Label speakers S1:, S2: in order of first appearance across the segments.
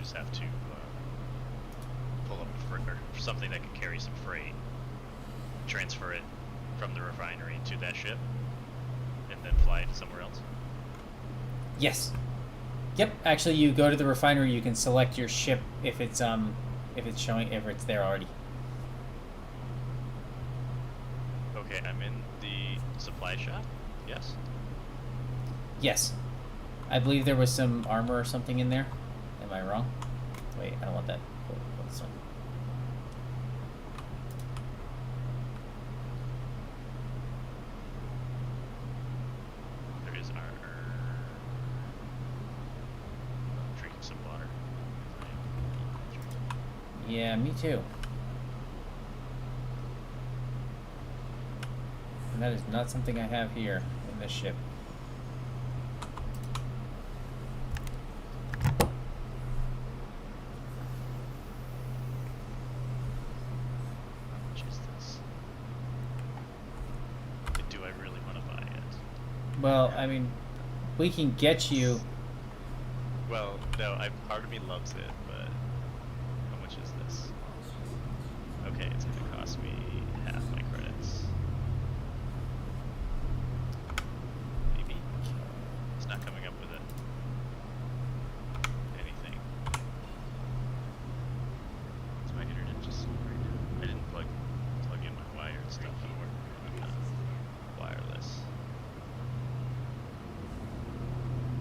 S1: just have to pull up or something that can carry some freight, transfer it from the refinery to that ship, and then fly it somewhere else?
S2: Yes. Yep. Actually, you go to the refinery. You can select your ship if it's there already.
S1: Okay, I'm in the supply shop. Yes.
S2: Yes. I believe there was some armor or something in there. Am I wrong? Wait, I don't want that. What's one?
S1: There is armor. Drinking some water.
S2: Yeah, me too. And that is not something I have here in this ship. Well, I mean, we can get you.
S1: Well, no, part of me loves it, but how much is this? Okay, it's gonna cost me half my credits. Maybe. It's not coming up with it. Anything. Is my internet just right now? I didn't plug in my wired stuff anymore. Wireless.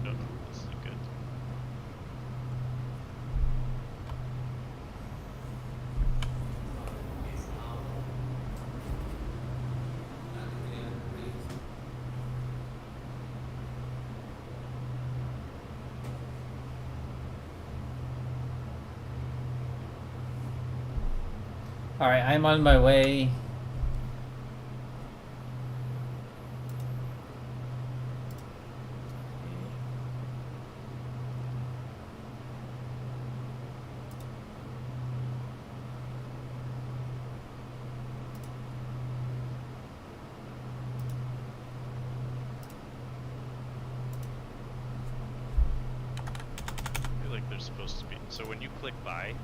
S1: No, this is good.
S2: All right, I'm on my way.
S1: I feel like there's supposed to be. So when you click buy,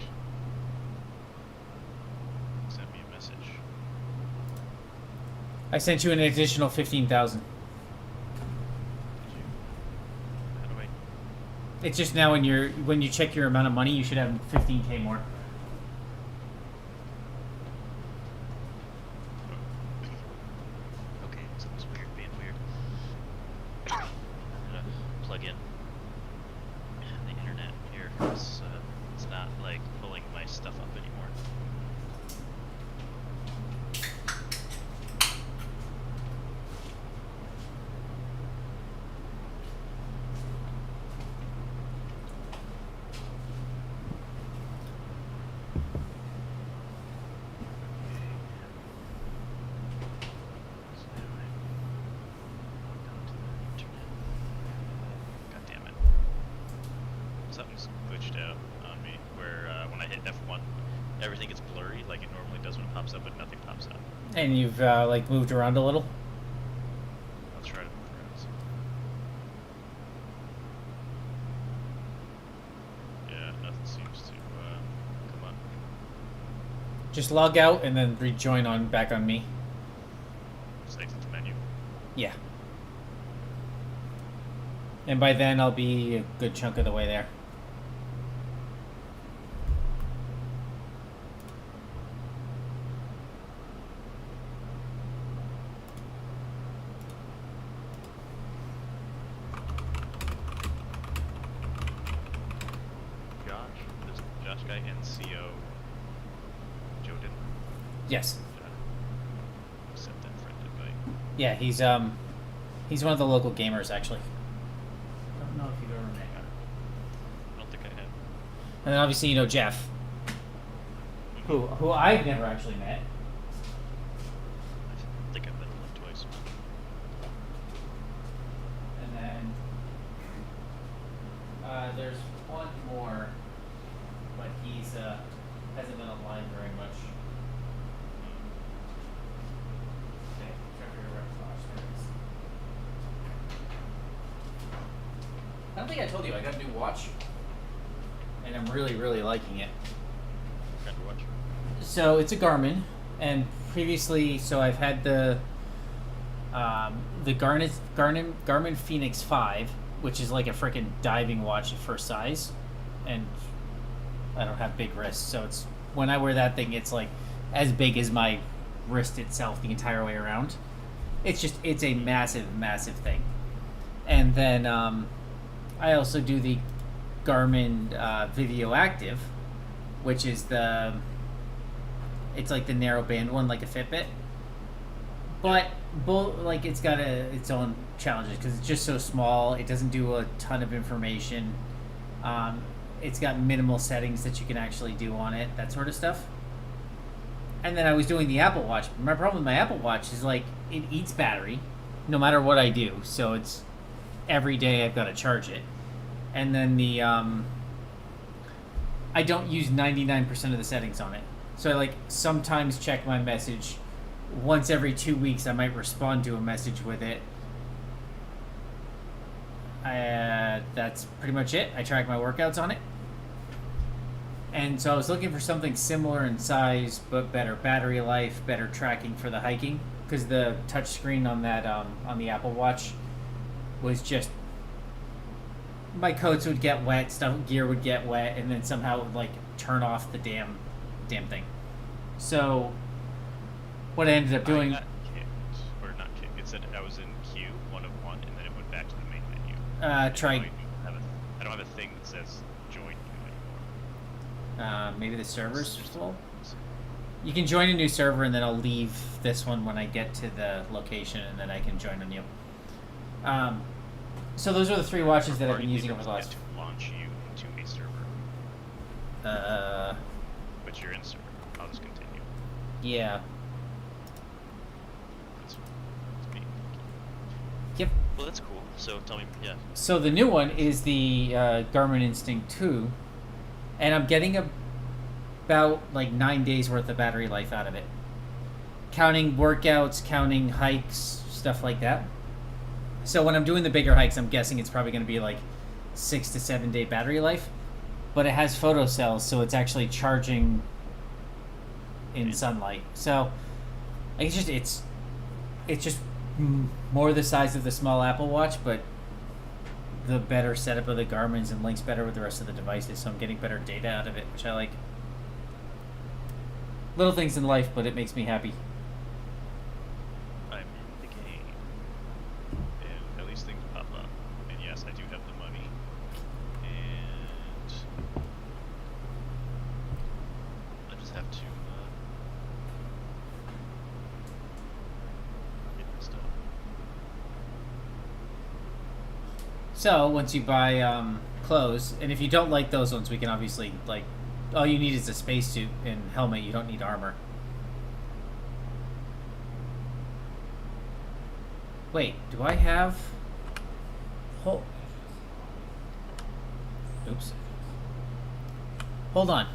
S1: send me a message.
S2: I sent you an additional 15,000.
S1: Did you? How do I?
S2: It's just now when you check your amount of money, you should have 15K more.
S1: Okay, so it's weird being weird. I'm gonna plug in the internet here. It's not like pulling my stuff up anymore. God damn it. Something's glitched out on me where when I hit F1, everything gets blurry like it normally does when it pops up, but nothing pops up.
S2: And you've like moved around a little.
S1: I'll try to move around. Yeah, nothing seems to come up.
S2: Just log out and then rejoin back on me.
S1: Just exit the menu.
S2: Yeah. And by then I'll be a good chunk of the way there.
S1: Josh guy NCO. Joe didn't
S2: Yes.
S1: accept that friend invite.
S2: Yeah, he's one of the local gamers actually. I don't know if you've ever met him.
S1: I don't think I have.
S2: And then obviously you know Jeff, who I've never actually met.
S1: I think I've met him like twice.
S2: And then there's one more, but he's hasn't been online very much. Okay, Trevor Rexbox, there it is. I don't think I told you I got a new watch. and I'm really, really liking it.
S1: What kind of watch?
S2: So it's a Garmin, and previously, so I've had the Garmin Phoenix 5, which is like a freaking diving watch for size, and I don't have big wrists, so it's when I wear that thing, it's like as big as my wrist itself the entire way around. It's a massive, massive thing. And then I also do the Garmin Video Active, which is it's like the narrow band one, like a Fitbit. But both, like, it's got its own challenges because it's just so small. It doesn't do a ton of information. It's got minimal settings that you can actually do on it, that sort of stuff. And then I was doing the Apple Watch. My problem with my Apple Watch is, like, it eats battery no matter what I do. So it's every day I've got to charge it. And then I don't use 99% of the settings on it. So I, like, sometimes check my message. Once every 2 weeks I might respond to a message with it. That's pretty much it. I track my workouts on it. And so I was looking for something similar in size, but better battery life, better tracking for the hiking. Because the touchscreen on that on the Apple Watch was just, my coats would get wet, gear would get wet, and then somehow it would, like, turn off the damn thing. So what I ended up doing.
S1: I got kicked, or not kicked. It said I was in queue 1 of 1, and then it went back to the main menu.
S2: Try.
S1: I don't have a thing that says join queue anymore.
S2: Maybe the server's full. You can join a new server, and then I'll leave this one when I get to the location, and then I can join on you. So those are the 3 watches that I've been using over the last.
S1: To launch you into a server. But you're in server. I'll just continue.
S2: Yeah.
S1: That's me.
S2: Yep.
S1: Well, that's cool. So tell me, yeah.
S2: So the new one is the Garmin Instinct 2, and I'm getting about like 9 days worth of battery life out of it. Counting workouts, counting hikes, stuff like that. So when I'm doing the bigger hikes, I'm guessing it's probably going to be like 6 to 7 day battery life. But it has photocells, so it's actually charging in sunlight. So it's just more the size of the small Apple Watch, but the better setup of the Garmin's and links better with the rest of the devices. So I'm getting better data out of it, which I like. Little things in life, but it makes me happy.
S1: I'm in the game. And at least things pop up. And yes, I do have the money. And I just have to get this done.
S2: So once you buy clothes, and if you don't like those ones, we can obviously, like, all you need is a spacesuit and helmet. You don't need armor. Wait, do I have... Oops. Hold on.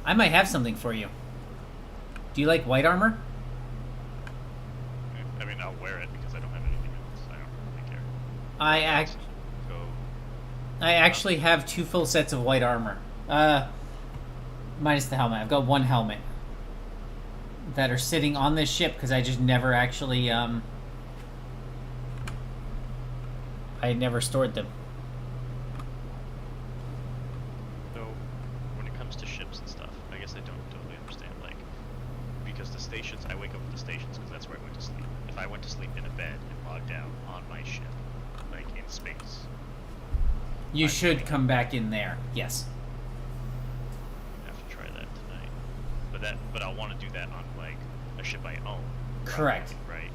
S2: I might have something for you. Do you like white armor?
S1: I mean, I'll wear it because I don't have anything else. I don't really care.
S2: I actually have 2 full sets of white armor. Minus the helmet. I've got 1 helmet that are sitting on this ship because I just never actually I never stored them.
S1: So, when it comes to ships and stuff, I guess I don't totally understand, like, because the stations, I wake up at the stations because that's where I went to sleep. If I went to sleep in a bed and logged out on my ship, like, in space.
S2: You should come back in there. Yes.
S1: I have to try that tonight. But I'll want to do that on, like, a ship I own.
S2: Correct.
S1: Right?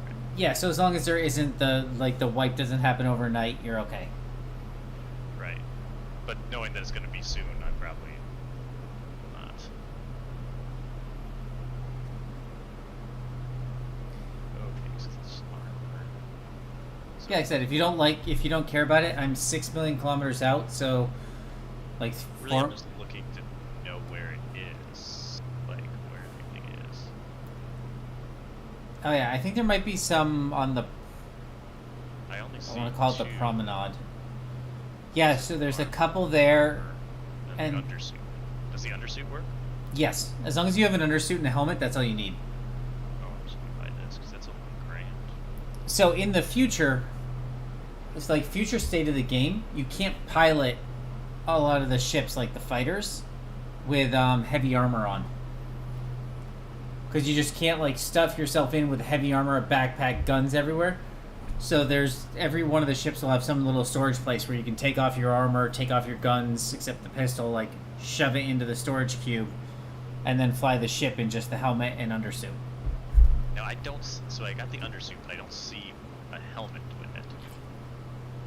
S1: Okay.
S2: Yeah, so as long as there isn't the wipe doesn't happen overnight, you're okay.
S1: Right. But knowing that it's going to be soon, I probably will not. Okay, so it's armor. So
S2: Yeah, like I said, if you don't care about it, I'm 6 million kilometers out, so like
S1: really, I'm just looking to know where it is, like where everything is.
S2: Oh yeah, I think there might be some on the,
S1: I only see
S2: I want to call it the
S1: 2.
S2: promenade. Yeah, so there's a couple there,
S1: the
S2: And
S1: undersuit. Does the undersuit work?
S2: yes, as long as you have an undersuit and a helmet, that's all you need.
S1: Oh, I'm just gonna buy this because that's $1,000,000.
S2: So in the future, it's like future state of the game, you can't pilot a lot of the ships like the fighters with heavy armor on. Because you just can't like stuff yourself in with heavy armor, a backpack, guns everywhere. So there's every one of the ships will have some little storage place where you can take off your armor, take off your guns, except the pistol, like shove it into the storage cube, and then fly the ship in just the helmet and undersuit.
S1: Now I don't. So I got the undersuit, but I don't see a helmet with it.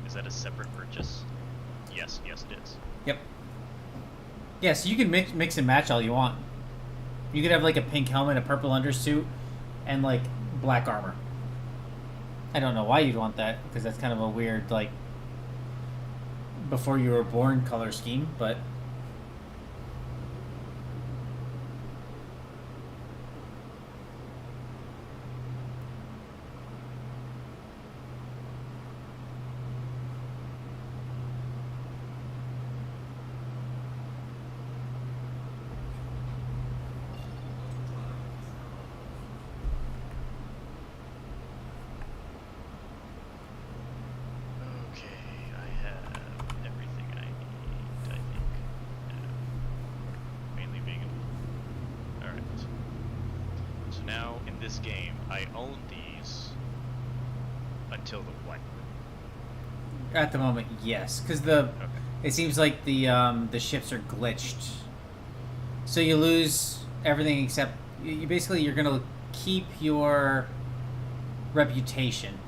S1: Is that a separate purchase? Yes, it is.
S2: Yep. Yeah, so you can mix and match all you want. You could have like a pink helmet, a purple undersuit, and like black armor. I don't know why you'd want that, because that's kind of a weird, like, before you were born color scheme, but...
S1: Okay, I have everything I need, I think. Mainly being able... Alright. So now, in this game, I own these until the what?
S2: At the moment, yes, because the...
S1: Okay.
S2: It seems like the ships are glitched. So you lose everything except... you're going to keep your reputation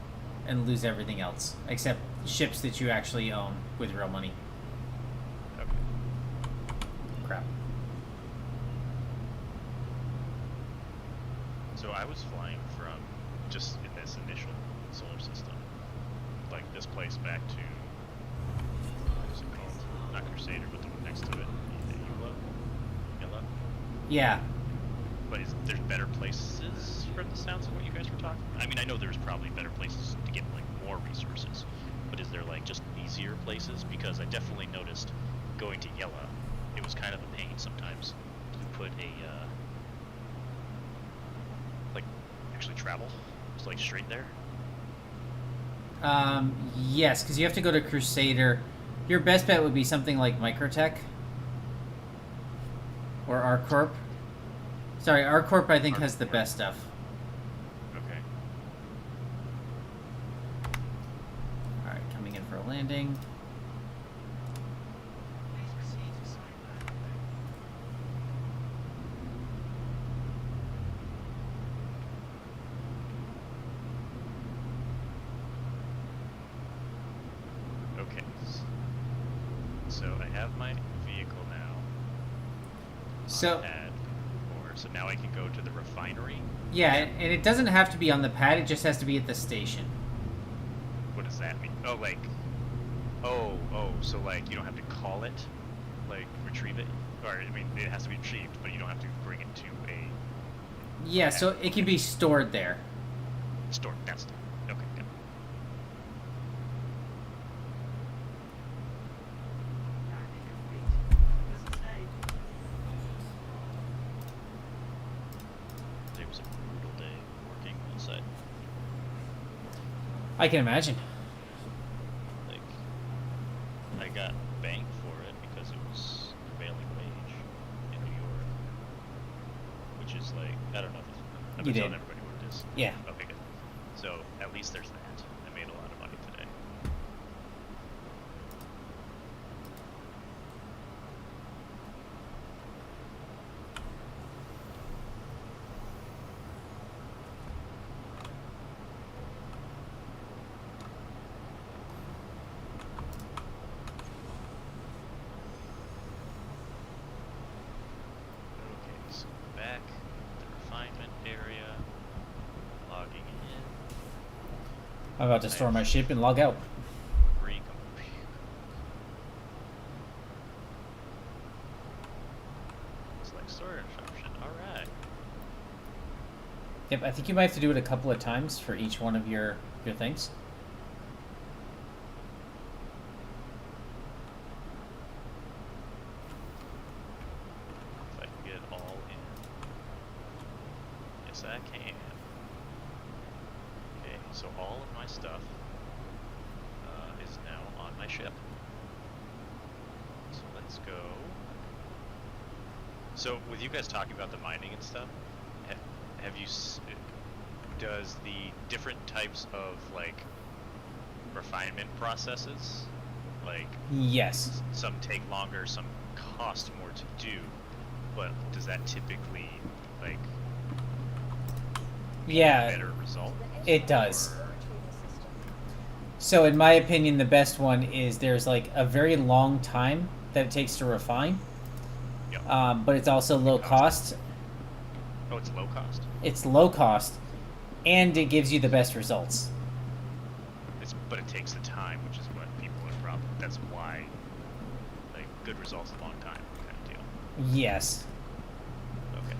S2: and lose everything else, except ships that you actually own with real money.
S1: Okay.
S2: Crap.
S1: So I was flying from just in this initial solar system, like this place back to what is it called? Not Crusader, but the one next to it. Yellow.
S2: Yeah.
S1: But there's better places from the sounds of what you guys were talking? I mean, I know there's probably better places to get like more resources, but is there like just easier places? Because I definitely noticed going to Yella, it was kind of a pain sometimes to put a like actually travel. It's like straight there.
S2: Yes, because you have to go to Crusader. Your best bet would be something like Microtech or ArcCorp. Sorry, ArcCorp I think has the best stuff.
S1: Okay.
S2: Alright, coming in for a landing.
S1: Okay. So I have my vehicle now.
S2: So,
S1: On pad 4. So now I can go to the refinery.
S2: yeah, and it doesn't have to be on the pad, it just has to be at the station.
S1: What does that mean? Oh, like, so like you don't have to call it, like retrieve it, or I mean it has to be retrieved, but you don't have to bring it to a
S2: Yeah, so it can be stored there.
S1: store. That's okay. Good. It was a brutal day working on site.
S2: I can imagine.
S1: Like, I got banged for it because it was prevailing wage in New York, which is like, I don't know if it's, I've
S2: You
S1: been telling
S2: did.
S1: everybody what it is.
S2: Yeah.
S1: Okay, good. So at least there's that. I made a lot of money today. Okay, so back to the refinement area, logging in,
S2: I'm about to store my ship and log out.
S1: recompute. Select storage option. All right.
S2: Yep, I think you might have to do it a couple of times for each one of your things.
S1: Yes, I can. Okay, so all of my stuff is now on my ship. So let's go. So with you guys talking about the mining and stuff, have you? Does the different types of like refinement processes, like
S2: Yes.
S1: some take longer, some cost more to do, but does that typically like
S2: Yeah,
S1: better result?
S2: it does.
S1: Or-
S2: So in my opinion, the best one is there's like a very long time that it takes to refine,
S1: Yep.
S2: but it's also low cost.
S1: Oh, it's low cost.
S2: It's low cost, and it gives you the best results.
S1: But it takes the time, which is what people have problem. That's why, like, good results a long time kind of deal.
S2: Yes.
S1: Okay.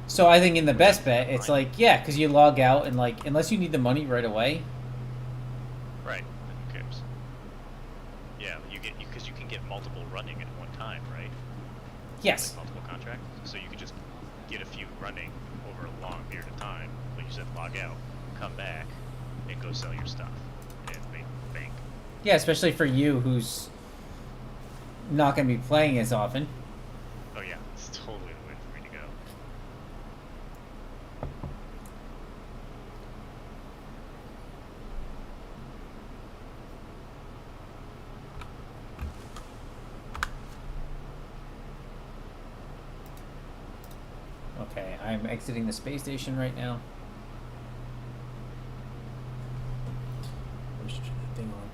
S2: So I think in the best bet, it's like, yeah, because you log out and like, unless you need the money right away.
S1: Right. Then who cares? Yeah, because you can get multiple running at one time, right?
S2: Yes.
S1: Like multiple contracts. So you can just get a few running over a long period of time. Like you said, log out, come back, and go sell your stuff and make bank.
S2: Yeah, especially for you who's not going to be playing as often.
S1: Oh yeah, it's totally the way for me to go.
S2: Okay, I'm exiting the space station right now. Where's that thing on?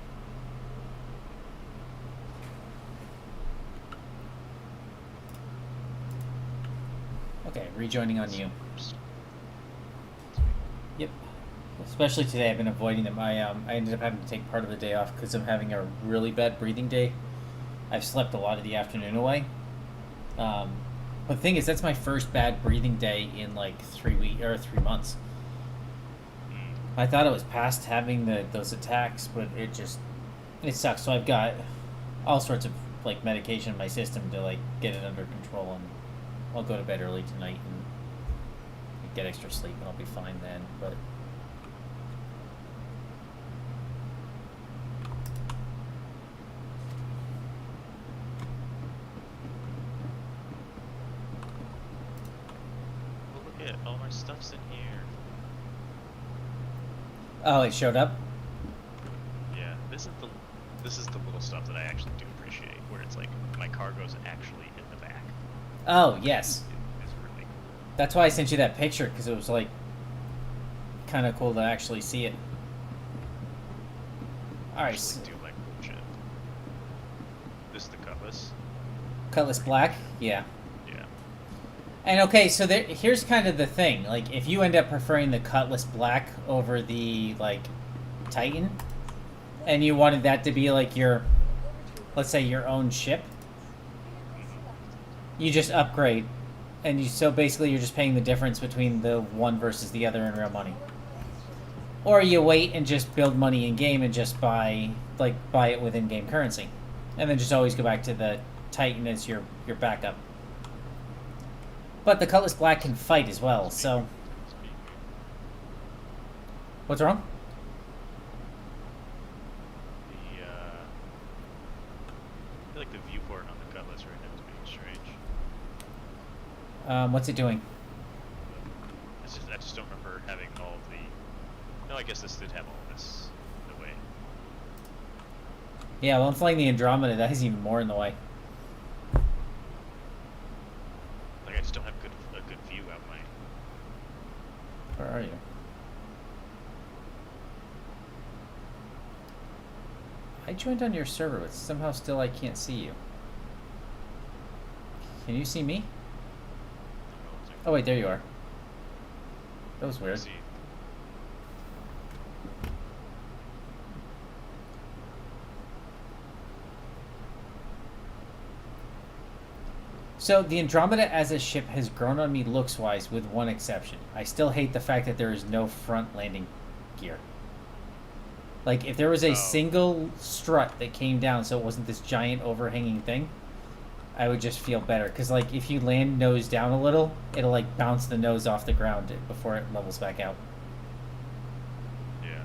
S2: Okay, rejoining on you. Yep. Especially today, I've been avoiding them. I ended up having to take part of the day off because I'm having a really bad breathing day. I've slept a lot of the afternoon away. But the thing is, that's my first bad breathing day in like 3 months. I thought it was past having those attacks, but it sucks. So I've got all sorts of like medication in my system to like get it under control, and I'll go to bed early tonight and get extra sleep, and I'll be fine then. But
S1: Oh, look at all my stuff's in here.
S2: oh, it showed up.
S1: Yeah, this is the little stuff that I actually do appreciate, where it's like my cargo's actually in the back.
S2: Oh yes,
S1: It's really cool.
S2: that's why I sent you that picture, because it was like kind of cool to actually see it. All right,
S1: Actually do like cool shit. This is the Cutlass.
S2: Cutlass Black, yeah.
S1: Yeah.
S2: And okay, so here's kind of the thing. Like, if you end up preferring the Cutlass Black over the, like, Titan, and you wanted that to be, like, your, let's say, your own ship, you just upgrade. And so basically you're just paying the difference between the one versus the other in real money. Or you wait and just build money in-game and just buy it with in-game currency. And then just always go back to the Titan as your backup. But the Cutlass Black can fight as well, so... What's wrong?
S1: I feel like the viewport on the Cutlass right now is being strange.
S2: What's it doing?
S1: I just don't remember having all of the... No, I guess this did have all of this in the way.
S2: Yeah, well, I'm flying the Andromeda. That is even more in the way.
S1: Like, I just don't have a good view out my...
S2: Where are you? I joined on your server, but somehow still I can't see you. Can you see me? Oh wait, there you are. That was weird.
S1: See.
S2: So the Andromeda as a ship has grown on me looks-wise, with one exception. I still hate the fact that there is no front landing gear. Like, if there was a single strut that came down so it wasn't this giant overhanging thing, I would just feel better. Because, like, if you land nose down a little, it'll, like, bounce the nose off the ground before it levels back out.
S1: Yeah.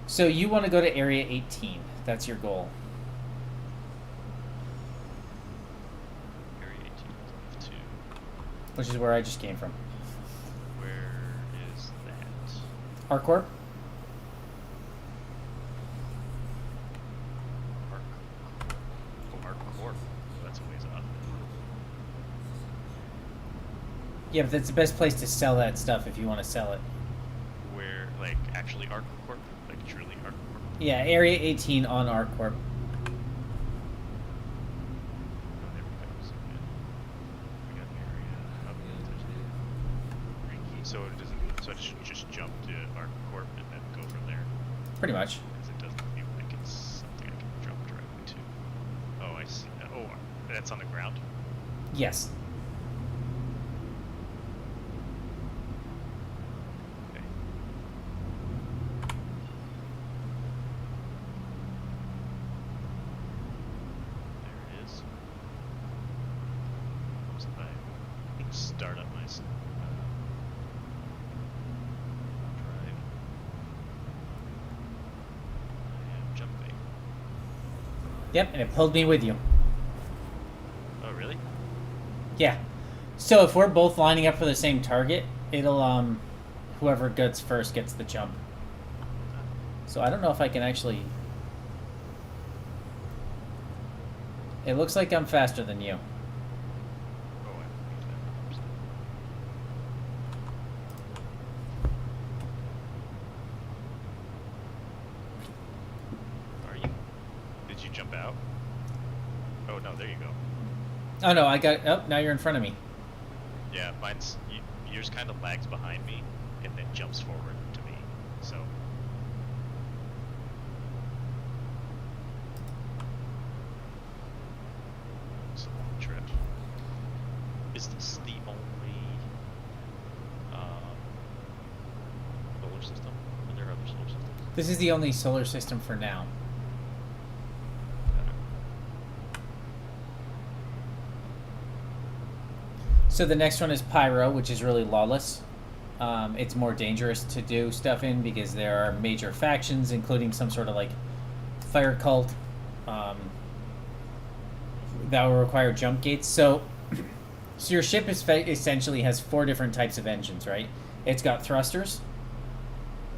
S2: So you want to go to Area 18. That's your goal.
S1: Area 18 is F2.
S2: Which is where I just came from.
S1: Where is that?
S2: Arcorp?
S1: Arcorp. That's a ways off.
S2: Yeah, but that's the best place to sell that stuff if you want to sell it.
S1: Where, like, actually Arcorp? Like, truly Arcorp?
S2: Yeah, Area 18 on Arcorp.
S1: Oh, there we go. So, yeah. We got area. Oh, so it doesn't. So I just jump to Arcorp and then go from there.
S2: Pretty much.
S1: Because it doesn't feel like it's something I can jump directly to. Oh, I see. Oh, that's on the ground?
S2: Yes.
S1: Okay. There it is. Oops, I start up my drive. I am jumping.
S2: Yep, and it pulled me with you.
S1: Oh, really?
S2: Yeah. So if we're both lining up for the same target, it'll whoever gets first gets the jump. So I don't know if I can actually. It looks like I'm faster than you.
S1: Oh, I moved that. Are you? Did you jump out? Oh no, there you go.
S2: Oh no, I got. Oh, now you're in front of me.
S1: Yeah, yours kind of lags behind me and then jumps forward to me. So. It's a long trip. Is this the only solar system? Are there other solar systems?
S2: This is the only solar system for now. So the next one is Pyro, which is really lawless. It's more dangerous to do stuff in because there are major factions, including some sort of like fire cult, that will require jump gates. So your ship is essentially has 4 different types of engines, right? It's got thrusters.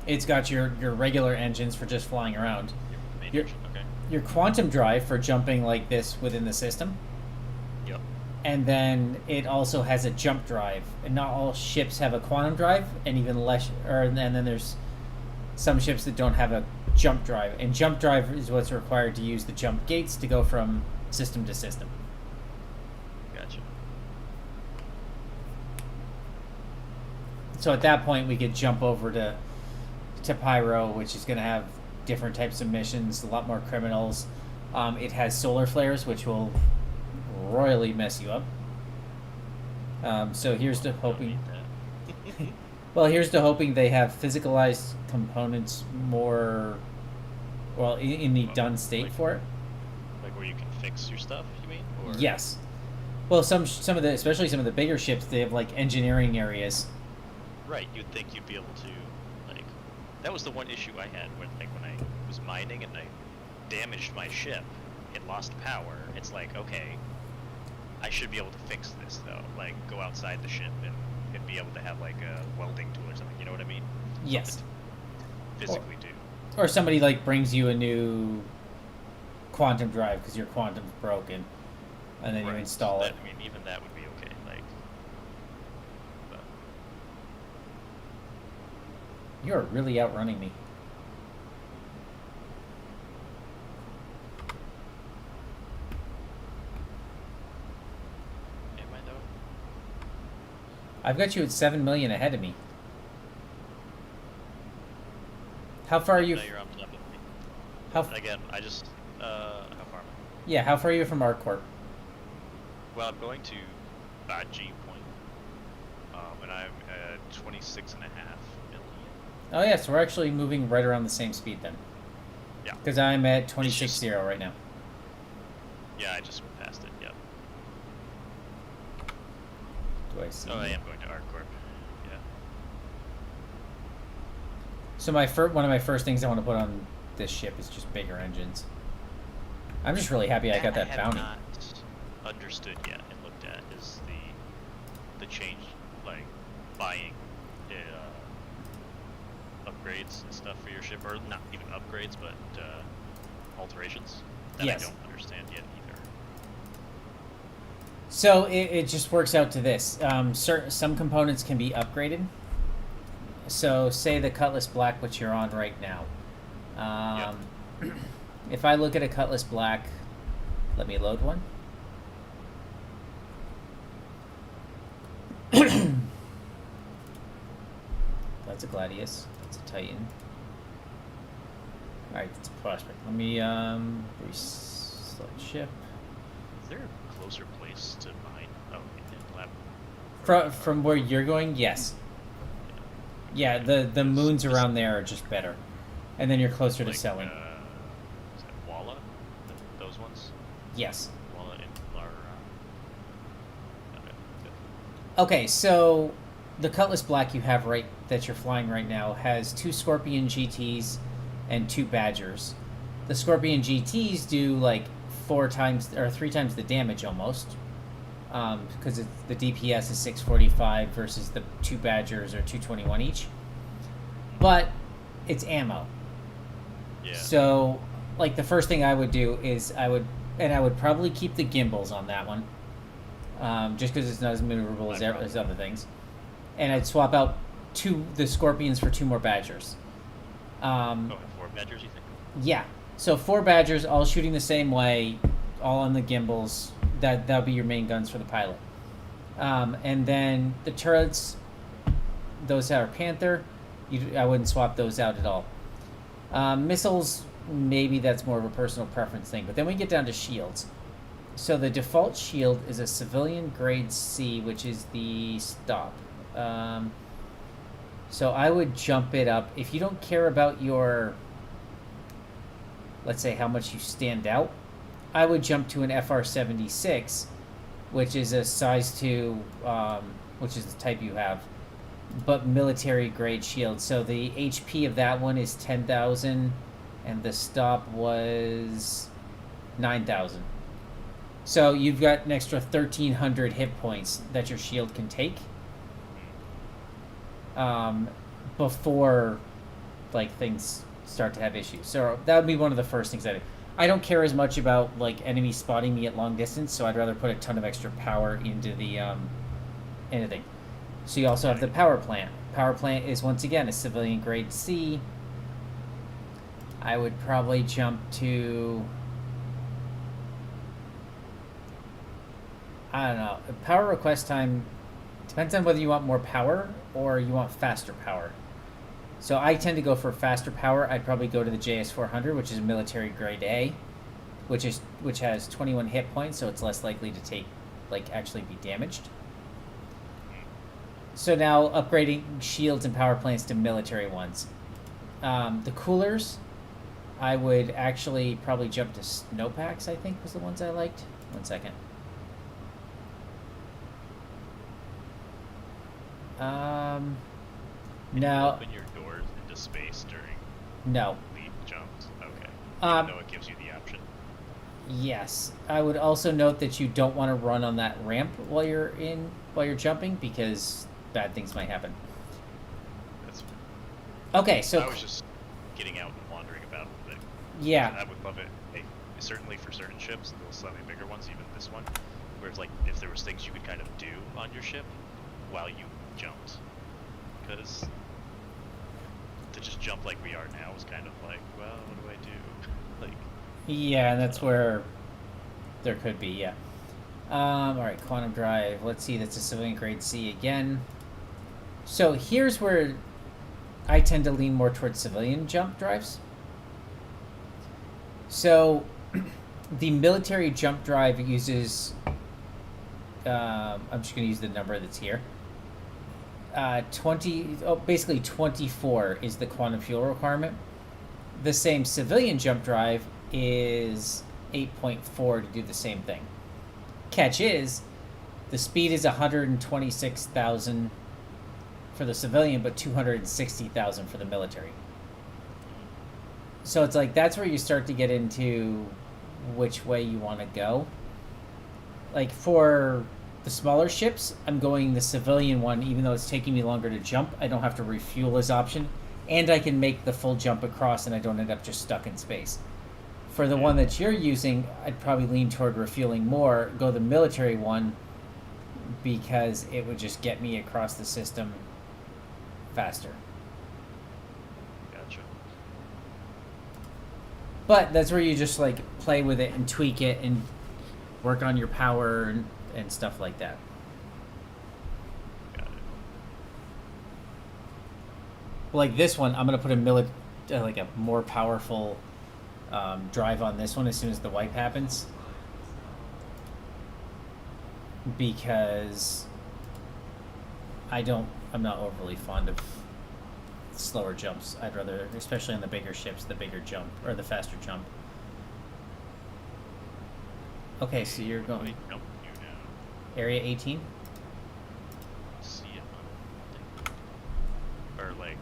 S2: It's got your regular engines for just flying around.
S1: Your main engine, okay.
S2: Your quantum drive for jumping like this within the system.
S1: Yep.
S2: And then it also has a jump drive, and not all ships have a quantum drive, and even less. And then there's some ships that don't have a jump drive, and jump drive is what's required to use the jump gates to go from system to system.
S1: Gotcha.
S2: So at that point, we could jump over to Pyro, which is going to have different types of missions, a lot more criminals. It has solar flares, which will royally mess you up. So here's to hoping. Well, here's to hoping they have physicalized components more, well, in the done state
S1: like,
S2: for it.
S1: Like where you can fix your stuff, you mean? Or?
S2: Yes. Well, some of the, especially some of the bigger ships, they have like engineering areas.
S1: Right, you'd think you'd be able to, like, that was the one issue I had when I was mining and I damaged my ship, it lost power. It's like, okay, I should be able to fix this though. Like, go outside the ship and be able to have like a welding tool or something. You know what I mean?
S2: Yes.
S1: Something to physically do.
S2: Or somebody like brings you a new quantum drive because your quantum's broken, and then you
S1: Right.
S2: install it.
S1: I mean, even that would be okay. Like, but
S2: You are really outrunning me.
S1: am I though?
S2: I've got you at 7 million ahead of me. How far are you?
S1: No, you're on top of me.
S2: How?
S1: Again, I just how far am I?
S2: Yeah, how far are you from Arcorp?
S1: Well, I'm going to G point, and I'm at 26.5 million.
S2: Oh yeah, so we're actually moving right around the same speed then.
S1: Yeah.
S2: Because I'm at
S1: It's
S2: 26.0 right now.
S1: Yeah, I just went past it. Yep.
S2: Do I see?
S1: Oh, I am going to ArcCorp. Yeah.
S2: So one of my first things I want to put on this ship is just bigger engines. I'm just really happy I got that
S1: have
S2: bounty.
S1: not understood yet and looked at is the change, like buying upgrades and stuff for your ship, or not even upgrades, but alterations that
S2: Yes.
S1: I don't understand yet either.
S2: So it just works out to this. Some components can be upgraded. So say the Cutlass Black, which you're on right now. If I look at a Cutlass Black, let me load one. That's a Gladius. That's a Titan. Alright, it's a Prospect. Let me select ship.
S1: Is there a closer place to mine? Oh, in lab.
S2: From where you're going, yes. Yeah, the moons around there are just better. And then you're closer to selling.
S1: Is that Walla? Those ones?
S2: Yes.
S1: Walla and Lara. Okay, good.
S2: Okay, so the Cutlass Black you have that you're flying right now has 2 Scorpion GTs and 2 Badgers. The Scorpion GTs do like 3 times the damage almost, because the DPS is 645 versus the 2 Badgers are 221 each. But it's ammo.
S1: Yeah.
S2: So, like, the first thing I would do is I would probably keep the gimbals on that one, just because it's not as maneuverable as other things, and I'd swap out the Scorpions for 2 more Badgers.
S1: And 4 Badgers, you think?
S2: Yeah. So 4 Badgers, all shooting the same way, all on the gimbals. That'll be your main guns for the pilot. And then the turrets, those are Panther. I wouldn't swap those out at all. Missiles, maybe that's more of a personal preference thing. But then we get down to shields. So the default shield is a civilian grade C, which is the stop. So I would jump it up. If you don't care about your, let's say, how much you stand out, I would jump to an FR-76, which is a size 2, which is the type you have, but military grade shield. So the HP of that one is 10,000, and the stop was 9,000. So you've got an extra 1,300 hit points that your shield can take. Before, like, things start to have issues. So that would be one of the first things I do. I don't care as much about, like, enemies spotting me at long distance, so I'd rather put a ton of extra power into the anything. So you also have the power plant. Power plant is, once again, a civilian grade C. I would probably jump to, I don't know, power request time depends on whether you want more power or you want faster power. So I tend to go for faster power. I'd probably go to the JS400, which is a military grade A, which has 21 hit points, so it's less likely to actually be damaged. So now upgrading shields and power plants to military ones. The coolers, I would actually probably jump to snowpacks, I think was the ones I liked. One second. No.
S1: Open your doors into space during
S2: No.
S1: leap jumps. Okay.
S2: Um,
S1: Even though it gives you the option.
S2: Yes. I would also note that you don't want to run on that ramp while you're jumping, because bad things might happen.
S1: That's.
S2: Okay, so
S1: I was just getting out and wandering about. But
S2: yeah.
S1: I would love it. Certainly for certain ships, the slightly bigger ones, even this one, where it's like if there was things you could kind of do on your ship while you jumped. Because to just jump like we are now is kind of like, well, what do I do? Like,
S2: Yeah, and that's where there could be, yeah. Alright, quantum drive. Let's see, that's a civilian grade C again. So here's where I tend to lean more towards civilian jump drives. So the military jump drive uses, I'm just going to use the number that's here. basically 24 is the quantum fuel requirement. The same civilian jump drive is 8.4 to do the same thing. Catch is, the speed is 126,000 for the civilian, but 260,000 for the military. So it's like that's where you start to get into which way you want to go. Like for the smaller ships, I'm going the civilian one, even though it's taking me longer to jump. I don't have to refuel as option, and I can make the full jump across, and I don't end up just stuck in space. For the one that you're using, I'd probably lean toward refueling more, go the military one, because it would just get me across the system faster.
S1: Gotcha.
S2: But that's where you just like play with it and tweak it and work on your power and stuff like that.
S1: Got it.
S2: Like this one, I'm gonna put like a more powerful drive on this one as soon as the wipe happens, because I'm not overly fond of slower jumps. I'd rather, especially on the bigger ships, the bigger jump or the faster jump. Okay, so you're going
S1: Jump you now.
S2: area 18.
S1: See it on thing. Or like.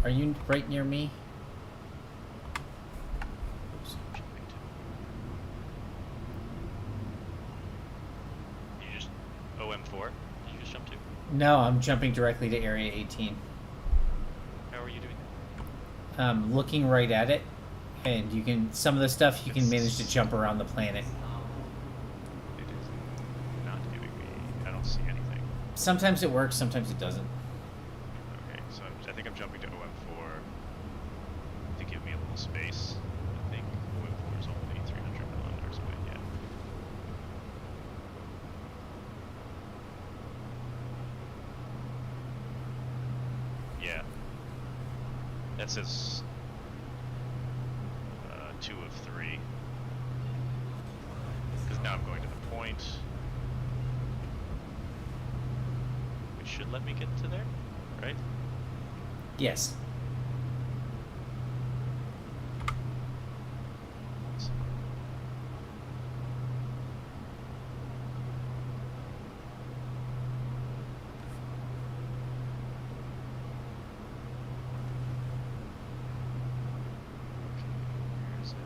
S2: Are you right near me?
S1: Oops, I'm jumping to. You just OM4? Did you just jump to?
S2: No, I'm jumping directly to area 18.
S1: How are you doing that?
S2: Looking right at it, and you can some of the stuff you can manage to jump around the planet.
S1: It is not giving me. I don't see anything.
S2: Sometimes it works, sometimes it doesn't.
S1: Okay, so I think I'm jumping to OM4 to give me a little space. I think OM4 is only 300 kilometers away. Yeah. Yeah. That says 2 of 3. Because now I'm going to the point, which should let me get to there, right?
S2: Yes.
S1: Where is it?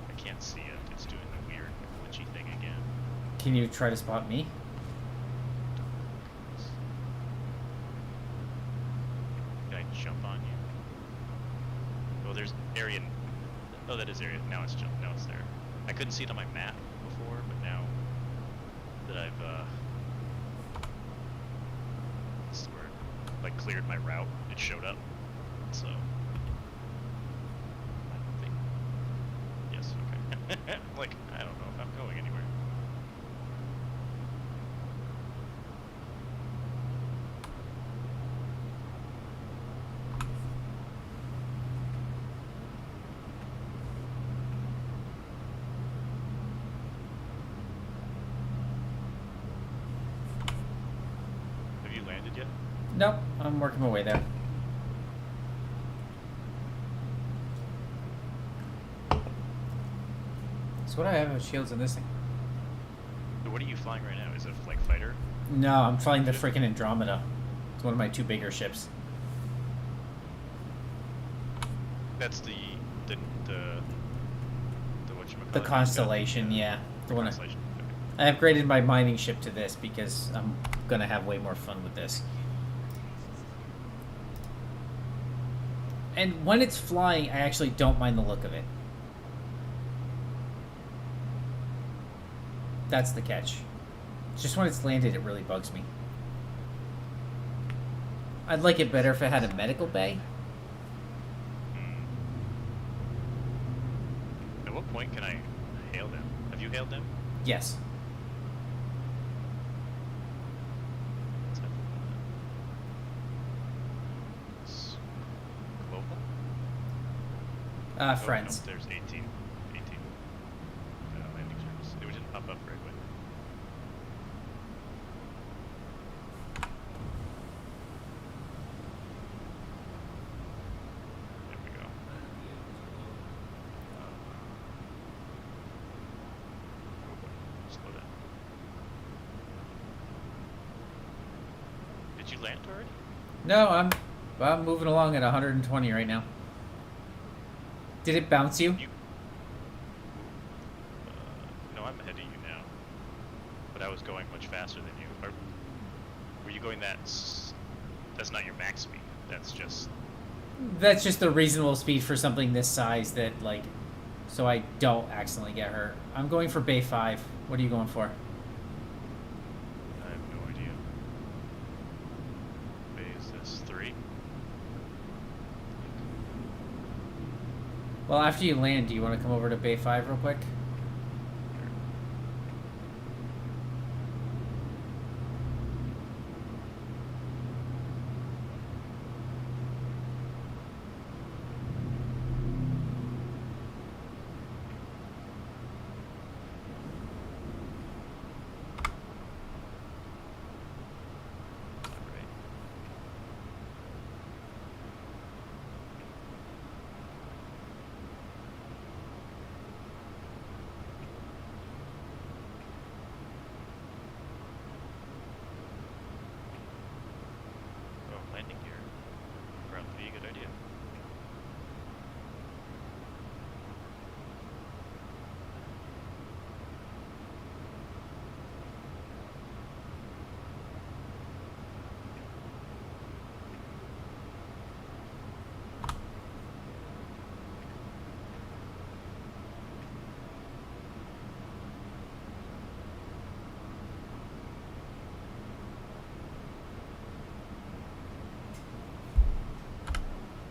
S1: I can't see it. It's doing the weird glitchy thing again.
S2: Can you try to spot me?
S1: Can I jump on you? Oh, there's area. Oh, that is area. Now it's jump. Now it's there. I couldn't see it on my map before, but now that I've this is where it, like cleared my route, it showed up. So I think yes. Okay. Like I don't know if I'm going anywhere. Have you landed yet?
S2: Nope, I'm working my way there. So what do I have of shields in this thing?
S1: So what are you flying right now? Is it like fighter?
S2: No, I'm flying the freaking Andromeda. It's one of my 2 bigger ships.
S1: That's the whatchamacallit?
S2: The Constellation, yeah. The one
S1: Constellation. Okay.
S2: I upgraded my mining ship to this because I'm gonna have way more fun with this. And when it's flying, I actually don't mind the look of it. That's the catch. It's just when it's landed, it really bugs me. I'd like it better if it had a medical bay.
S1: At what point can I hail them? Have you hailed them?
S2: Yes.
S1: Let's have global? Oh,
S2: Friends.
S1: no, there's 18. you land already?
S2: No, I'm moving along at 120 right now. Did it bounce you?
S1: No, I'm ahead of you now. But I was going much faster than you. Or were you going that's not your max speed. That's just
S2: The reasonable speed for something this size that, like, so I don't accidentally get hurt. I'm going for Bay 5. What are you going for?
S1: I have no idea. Bay is this 3?
S2: Well, after you land, do you want to come over to Bay 5 real quick?
S1: Alright. Oh, landing here. Probably a good idea.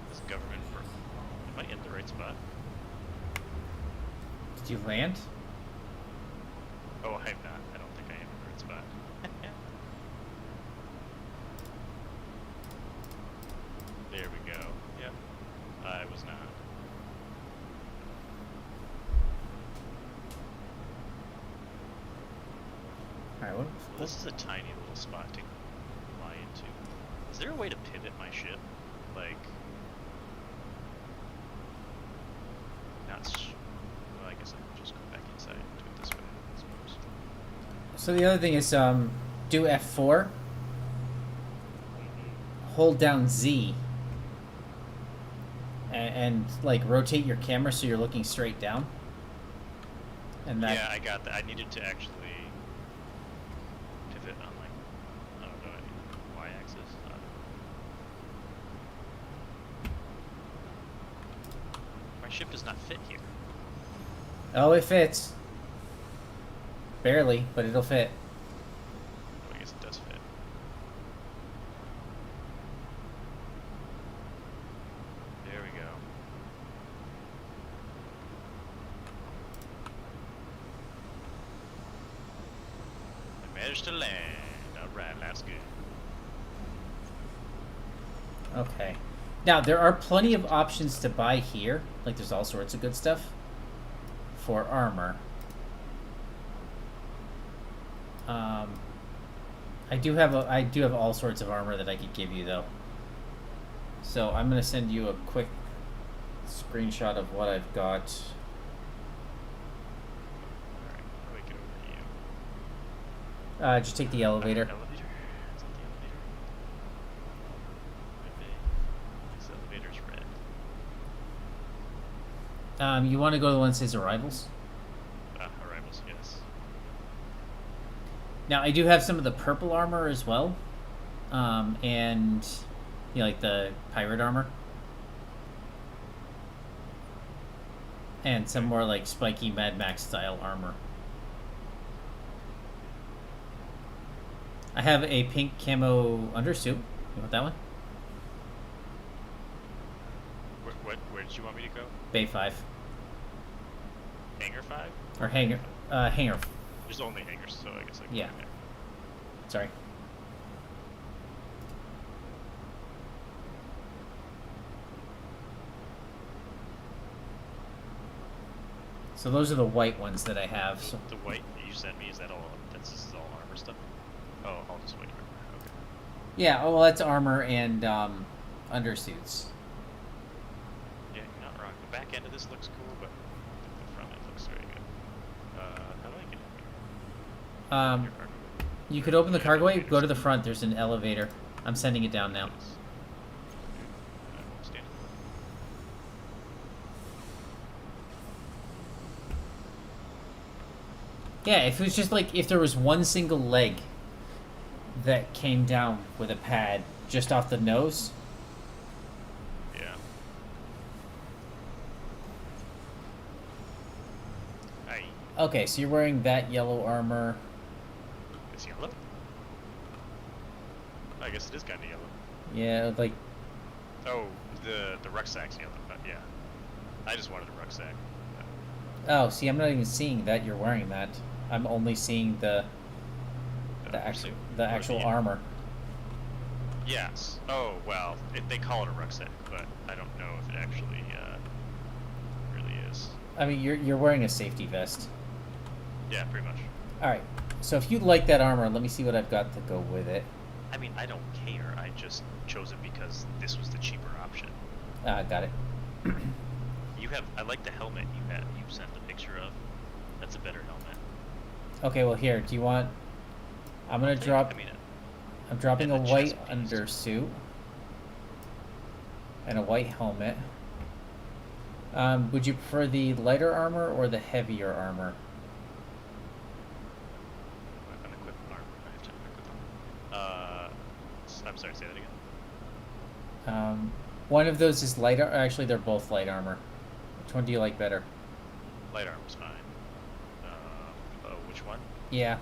S1: This government work. Am I in the right spot?
S2: Did you land?
S1: Oh, I'm not. I don't think I am in the right spot. There we go. Yep. I was not.
S2: Alright,
S1: Well, this is a tiny little spot to fly into. Is there a way to pivot my ship? Like, well, I guess I can just go back inside and do it this way, I suppose.
S2: So the other thing is, do F4, hold down Z, and like rotate your camera so you're looking straight down. And that.
S1: Yeah, I got that. I needed to actually pivot on, like, I don't know, y-axis. My ship does not fit here.
S2: Oh, it fits. Barely, but it'll fit.
S1: Oh, I guess it does fit. There we go. I managed to land. Alright, that's good.
S2: Okay. Now, there are plenty of options to buy here. Like, there's all sorts of good stuff for armor. I do have all sorts of armor that I could give you, though. So I'm gonna send you a quick screenshot of what I've got.
S1: Alright, how do I get over to you?
S2: Just take the elevator.
S1: Elevator? Is that the elevator? Maybe. This elevator's red.
S2: You want to go to the one that says arrivals?
S1: Arrivals, yes.
S2: Now, I do have some of the purple armor as well. And, you know, like the pirate armor. And some more, like, spiky Mad Max style armor. I have a pink camo undersuit. You want that one?
S1: Where did you want me to go?
S2: Bay 5.
S1: Hangar 5?
S2: Or hangar. Hangar.
S1: There's only hangars, so I guess I can
S2: Yeah.
S1: go there.
S2: Sorry. So those are the white ones that I have. So.
S1: The white that you sent me, is that all? This is all armor stuff? Oh, I'll just wait. Okay.
S2: Yeah, well, that's armor and undersuits.
S1: Yeah, you're not wrong. The back end of this looks cool, but the front end looks very good. How do I get in here? Your cargo.
S2: You could open the cargo way, go to the front, there's an elevator. I'm sending it down now.
S1: Nice. I won't stand it.
S2: Yeah, if it was just like if there was one single leg that came down with a pad just off the nose.
S1: Yeah. Aye.
S2: Okay, so you're wearing that yellow armor.
S1: It's yellow? I guess it is kind of yellow.
S2: Yeah, like
S1: Oh, the rucksack's yellow. Yeah. I just wanted a rucksack.
S2: oh, see, I'm not even seeing that you're wearing that. I'm only seeing the actual armor.
S1: Yes. Oh, well, they call it a rucksack, but I don't know if it actually really is.
S2: I mean, you're wearing a safety vest.
S1: Yeah, pretty much.
S2: All right. So if you like that armor, let me see what I've got to go with it.
S1: I mean, I don't care. I just chose it because this was the cheaper option.
S2: Got it.
S1: I like the helmet you sent the picture of. That's a better helmet.
S2: Okay, well here, do you want? I'm gonna drop.
S1: I mean,
S2: I'm dropping a
S1: and the
S2: white
S1: chest piece.
S2: undersuit and a white helmet. Would you prefer the lighter armor or the heavier armor?
S1: Unequipped armor. I have to unequip armor. I'm sorry. Say that again.
S2: One of those is light. Actually, they're both light armor. Which one do you like better?
S1: Light armor's fine. Oh, which one?
S2: Yeah.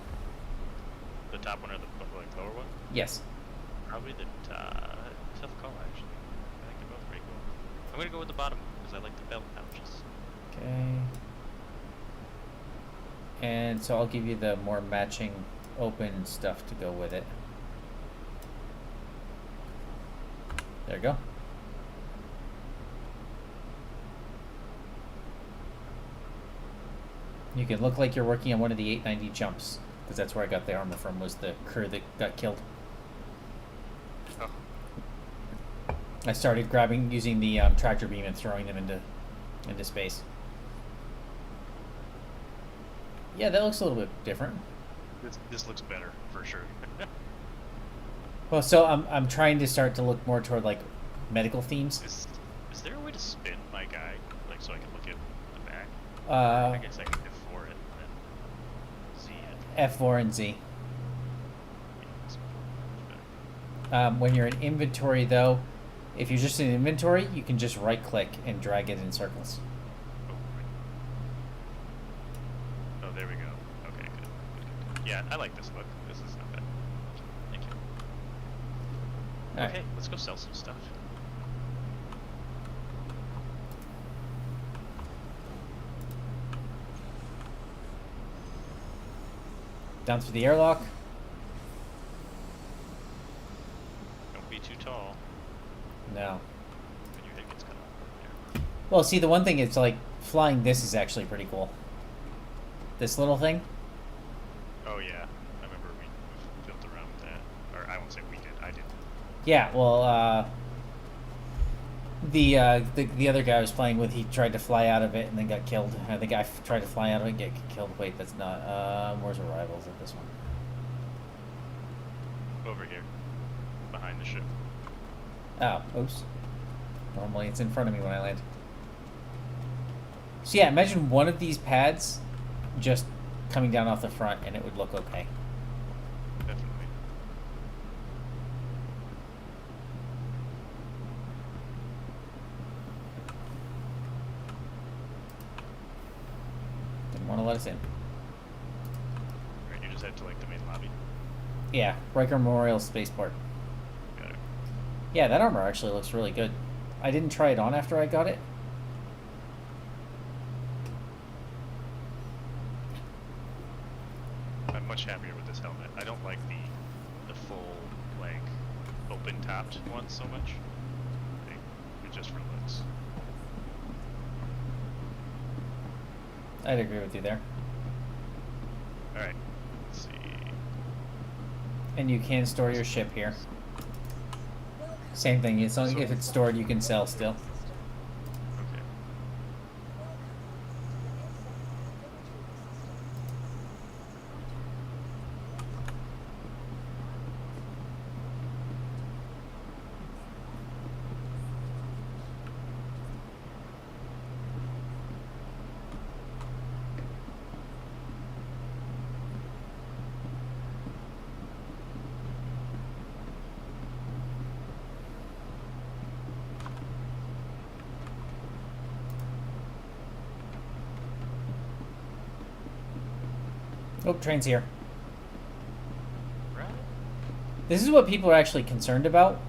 S1: The top one or the lower one?
S2: Yes.
S1: Probably the tough call actually. I think they're both pretty cool. I'm gonna go with the bottom one because I like the belt pouches.
S2: Okay. And so I'll give you the more matching open stuff to go with it. There you go. You can look like you're working on one of the 890 jumps, because that's where I got the armor from, was the crew that got killed.
S1: Oh,
S2: I started using the tractor beam and throwing them into space. Yeah, that looks a little bit different.
S1: this looks better for sure.
S2: Well, so I'm trying to start to look more toward like medical themes.
S1: Is there a way to spin my guy, like so I can look at the back? I guess I can F4 it and then Z it.
S2: F4 and Z.
S1: Yeah, that's much better.
S2: When you're in inventory, though, if you're just in inventory, you can just right-click and drag it in circles.
S1: Oh, right. Oh, there we go. Okay, good. Yeah, I like this look. This is not bad. Thank you.
S2: All
S1: Okay,
S2: right.
S1: let's go sell some stuff.
S2: Down through the airlock.
S1: Don't be too tall
S2: No.
S1: when your head gets cut off. There.
S2: Well, see, the one thing is like flying this is actually pretty cool. This little thing.
S1: Oh yeah, I remember we built around with that. Or I won't say we did, I did.
S2: Yeah. Well, the other guy I was playing with, he tried to fly out of it and then got killed. I think I tried to fly out of it and get killed. Wait, that's not. Where's the rivals at this one?
S1: Over here. Behind the ship.
S2: Oh, oops. Normally it's in front of me when I land. So yeah, imagine one of these pads just coming down off the front and it would look okay.
S1: Definitely.
S2: Didn't want to let us in.
S1: Right, you just head to like the main lobby.
S2: Yeah, Riker Memorial Spaceport.
S1: Got it.
S2: Yeah, that armor actually looks really good. I didn't try it on after I got it.
S1: I'm much happier with this helmet. I don't like the full, like, open-topped one so much. They're just for looks.
S2: I'd agree with you there.
S1: Alright, let's see.
S2: And you can store your ship here. Same thing. It's only if it's stored, you can sell still.
S1: Okay.
S2: Oh, train's here.
S1: Right?
S2: This is what people are actually concerned about.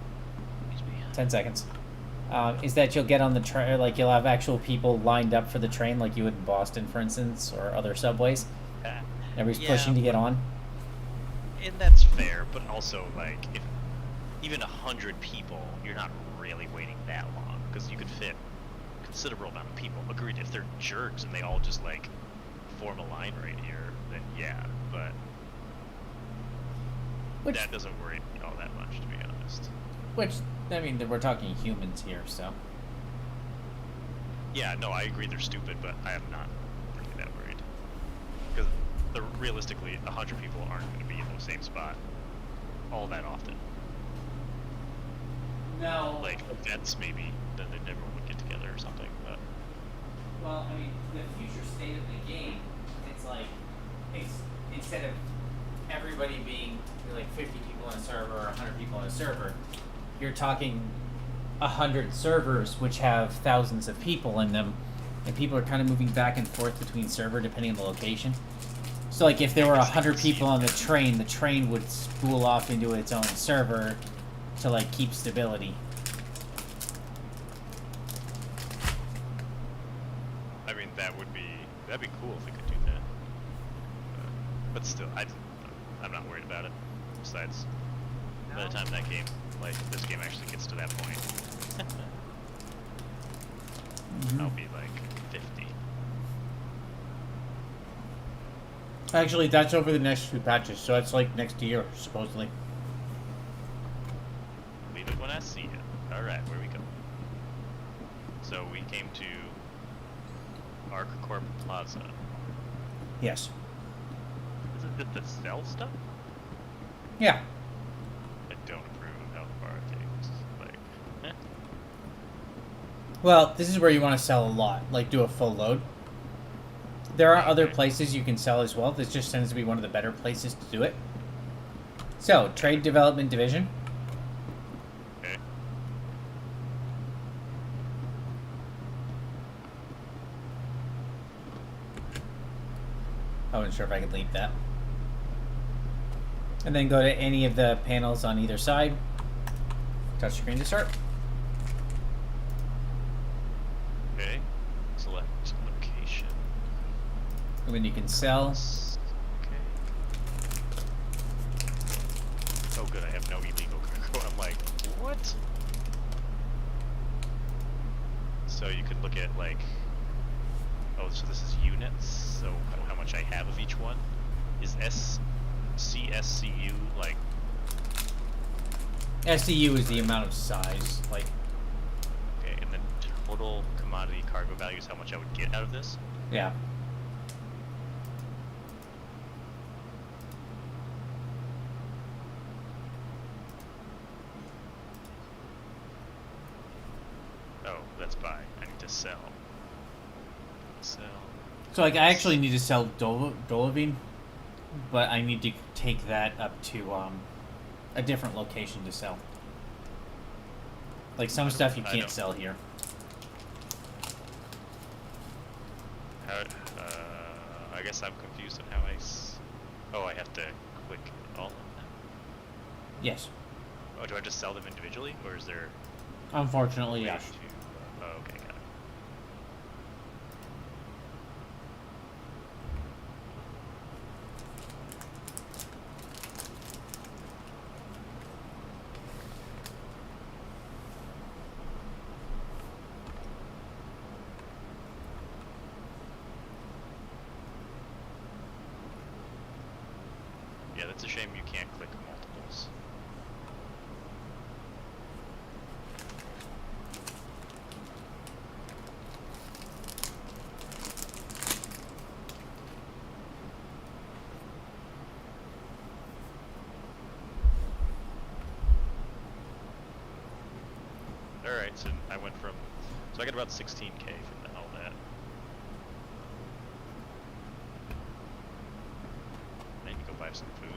S1: Excuse me.
S2: 10 seconds. Is that you'll get on the train, like you'll have actual people lined up for the train, like you would in Boston, for instance, or other subways. Everybody's
S1: Yeah,
S2: pushing to get on.
S1: And that's fair, but also, like, if even 100 people, you're not really waiting that long, because you could fit a considerable amount of people. Agreed, if they're jerks and they all just, like, form a line right here, then yeah, but
S2: Which,
S1: that doesn't worry me all that much, to be honest.
S2: I mean, we're talking humans here, so.
S1: Yeah, no, I agree they're stupid, but I am not really that worried. Because realistically, 100 people aren't going to be in the same spot all that often.
S2: No.
S1: Like, events maybe, then they never would get together or something, but...
S2: Well, I mean, the future state of the game, it's like, instead of everybody being like 50 people in a server or 100 people in a server, you're talking 100 servers which have thousands of people in them, and people are kind of moving back and forth between server depending on the location. So, like, if there were 100 people on the train would spool off into its own server to, like, keep stability.
S1: I mean, that'd be cool if we could do that. But still, I'm not worried about it. Besides, by the time that game, like, this game actually gets to that point, I'll be like 50.
S2: Actually, that's over the next few patches, so it's like next year, supposedly.
S1: Leave it when I see it. Alright, where we go? So we came to ArcCorp Plaza.
S2: Yes.
S1: Isn't it the sell stuff?
S2: Yeah.
S1: I don't approve of how far it takes. Like,
S2: Well, this is where you want to sell a lot, like do a full load. There are other places you can sell as well. This just tends to be one of the better places to do it. So, Trade Development Division.
S1: okay.
S2: I wasn't sure if I could leave that. And then go to any of the panels on either side. Touch screen to start.
S1: Okay. Select location.
S2: And then you can sell.
S1: Okay. Oh good, I have no illegal cargo. I'm like, what? So you could look at like, oh, so this is units, so how much I have of each one. Is CSCU like,
S2: SCU is the amount of size, like,
S1: okay, and then total commodity cargo value is how much I would get out of this?
S2: yeah.
S1: Oh, that's buy. I need to sell. Sell.
S2: So, like, I actually need to sell Dolovine, but I need to take that up to a different location to sell. Like, some stuff you
S1: I
S2: can't
S1: don't-
S2: sell here.
S1: How, I guess I'm confused on how oh, I have to click all of them.
S2: Yes.
S1: Oh, do I just sell them individually, or is there
S2: Unfortunately,
S1: a way
S2: yes.
S1: to... Oh, okay, got it. Yeah, that's a shame you can't click multiples. Alright, so I went from... So I got about 16k from all that. I need to go buy some food.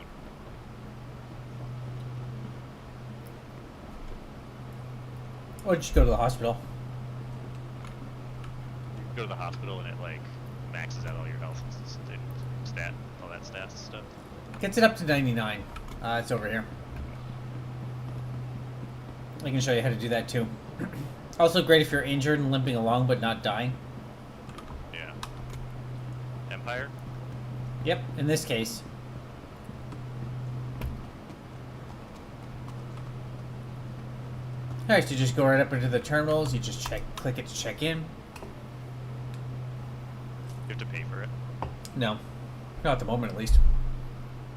S2: Or just go to the hospital.
S1: Go to the hospital and it like maxes out all your health and stuff. all that stats stuff.
S2: Gets it up to 99. It's over here. I can show you how to do that too. Also great if you're injured and limping along but not dying.
S1: Yeah. Empire?
S2: Yep, in this case. Alright, so you just go right up into the terminals, you just click it to check in.
S1: You have to pay for it.
S2: No. Not at the moment, at least.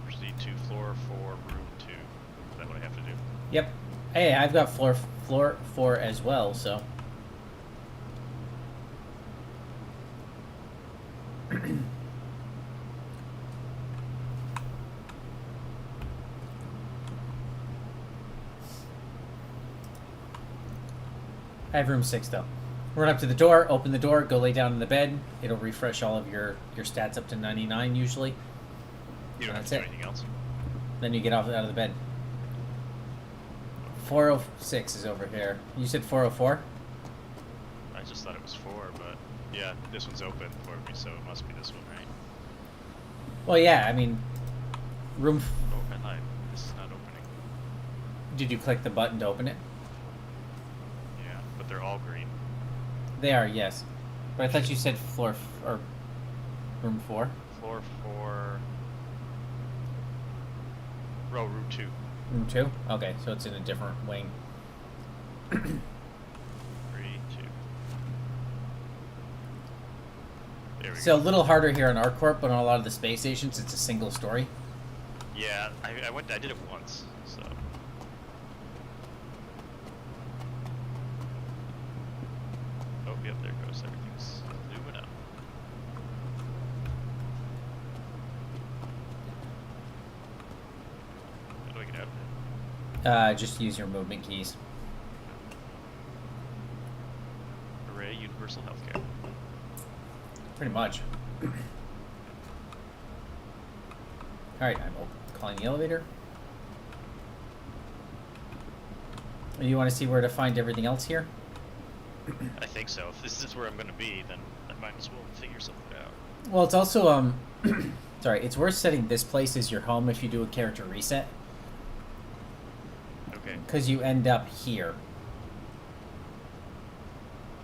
S1: Proceed to floor 4, room 2. Is that what I have to do?
S2: Yep. Hey, I've got floor 4 as well, so... I have room 6, though. Run up to the door, open the door, go lay down in the bed. It'll refresh all of your stats up to 99, usually.
S1: You don't have
S2: That's
S1: to do
S2: it.
S1: anything else.
S2: Then you get out of the bed. 406 is over here. You said 404?
S1: I just thought it was 4, but yeah, this one's open for me, so it must be this one, right?
S2: Well, yeah, I mean... Room...
S1: Oh, I lied. This is not opening.
S2: Did you click the button to open it?
S1: Yeah, but they're all green.
S2: They are, yes. But I thought you said or room 4.
S1: Floor 4... Row, room 2.
S2: Room 2? Okay, so it's in a different wing.
S1: 3, 2. There we
S2: So a
S1: go.
S2: little harder here on ArcCorp, but on a lot of the space stations, it's a single story.
S1: Yeah, I did it once, so... Oh, yep, there goes. Everything's moving up. How do I get out of it?
S2: Just use your movement keys.
S1: Hooray, universal healthcare.
S2: Pretty much. Alright, I'm calling the elevator. You want to see where to find everything else here?
S1: I think so. If this is where I'm going to be, then I might as well figure something out.
S2: Well, it's also, sorry, it's worth setting this place as your home if you do a character reset.
S1: Okay.
S2: Because you end up here.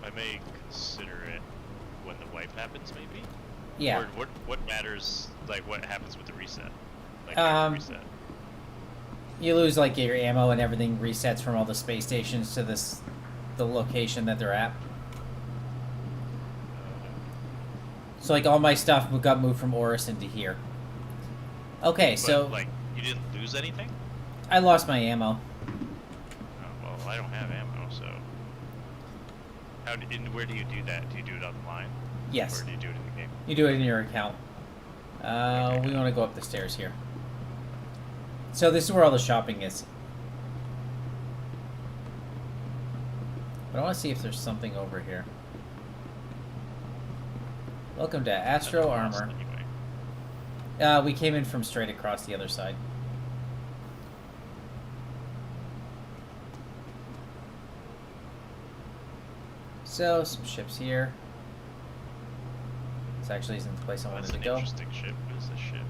S1: I may consider it when the wipe happens, maybe?
S2: Yeah.
S1: Or what matters, like, what happens with the reset? Like, reset.
S2: You lose, like, your ammo and everything resets from all the space stations to the location that they're at. So, like, all my stuff got moved from Oris into here. Okay,
S1: But,
S2: so
S1: like, you didn't lose anything?
S2: I lost my ammo.
S1: Oh, well, I don't have ammo, so... where do you do that? Do you do it online?
S2: Yes.
S1: Or do you do it in the game?
S2: You do it in your account.
S1: Okay.
S2: We want to go up the stairs here. So this is where all the shopping is. But I want to see if there's something over here. Welcome to Astro
S1: Lost
S2: Armor.
S1: Anyway.
S2: We came in from straight across the other side. So, some ships here. This actually isn't the place I wanted
S1: That's
S2: to
S1: an
S2: go.
S1: interesting ship. What is this ship?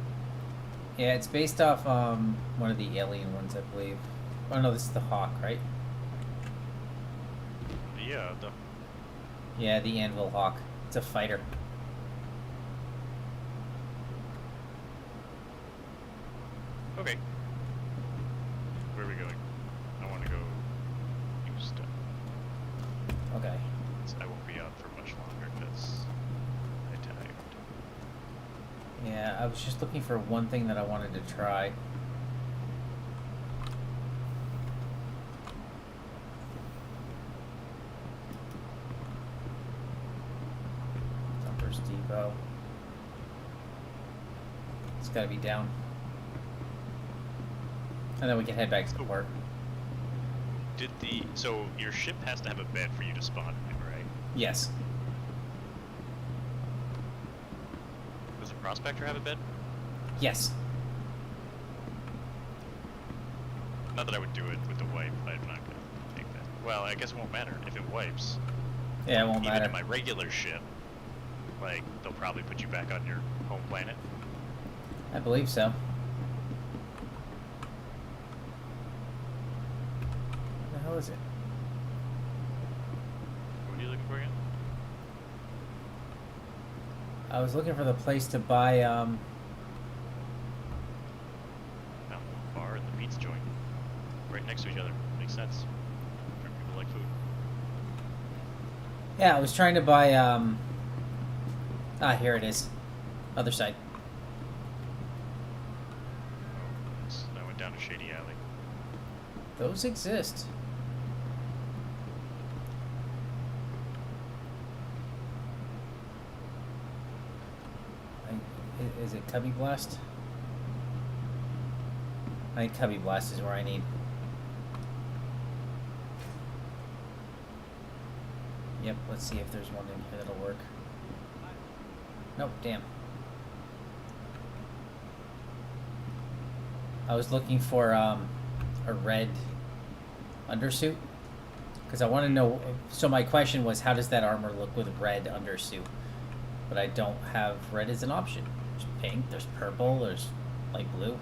S2: Yeah, it's based off one of the alien ones, I believe. Oh no, this is the Hawk, right?
S1: Yeah, the...
S2: Yeah, the Anvil Hawk. It's a fighter.
S1: Okay. Where are we going? I want to go use stuff.
S2: Okay.
S1: I won't be out for much longer because I'm tired.
S2: Yeah, I was just looking for one thing that I wanted to try. Dumpers Depot. It's gotta be down. And then we can head back to the port.
S1: So your ship has to have a bed for you to spawn in, right?
S2: Yes.
S1: Does a prospector have a bed?
S2: Yes.
S1: Not that I would do it with the wipe, but I'm not gonna take that. Well, I guess it won't matter if it wipes.
S2: Yeah, it won't
S1: Even
S2: matter.
S1: in my regular ship, like, they'll probably put you back on your home planet.
S2: I believe so. What the hell is it?
S1: What are you looking for again?
S2: I was looking for the place to buy,
S1: Found the bar and the pizza joint. Right next to each other. Makes sense. For people like food.
S2: yeah, I was trying to buy, here it is. Other side.
S1: Oh, I went down to Shady Alley.
S2: Those exist. Is it Cubby Blast? I think Cubby Blast is where I need. Yep, let's see if there's one in here that'll work. Nope, damn. I was looking for a red undersuit because I want to know. So my question was, how does that armor look with red undersuit? But I don't have red as an option. There's pink, there's purple, there's light blue.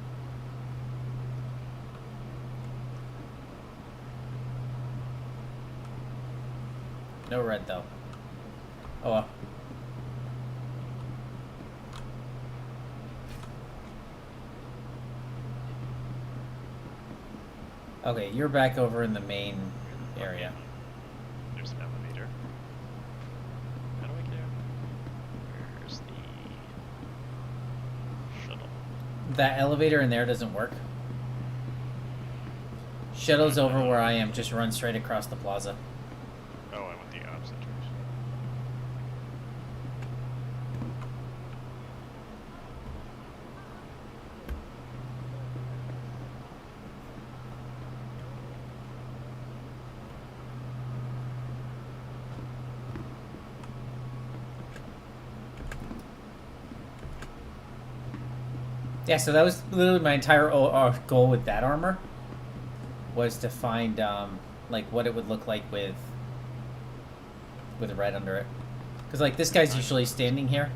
S2: No red though. Oh well. Okay, you're back over in the main area.
S1: There's an elevator. How do I get there? Where's the shuttle?
S2: That elevator in there doesn't work. Shuttle's over where I am. Just run straight across the plaza.
S1: Oh, I went the opposite direction.
S2: Yeah, so that was literally my entire goal with that armor. Was to find like what it would look like with red under it, because like this guy's usually standing here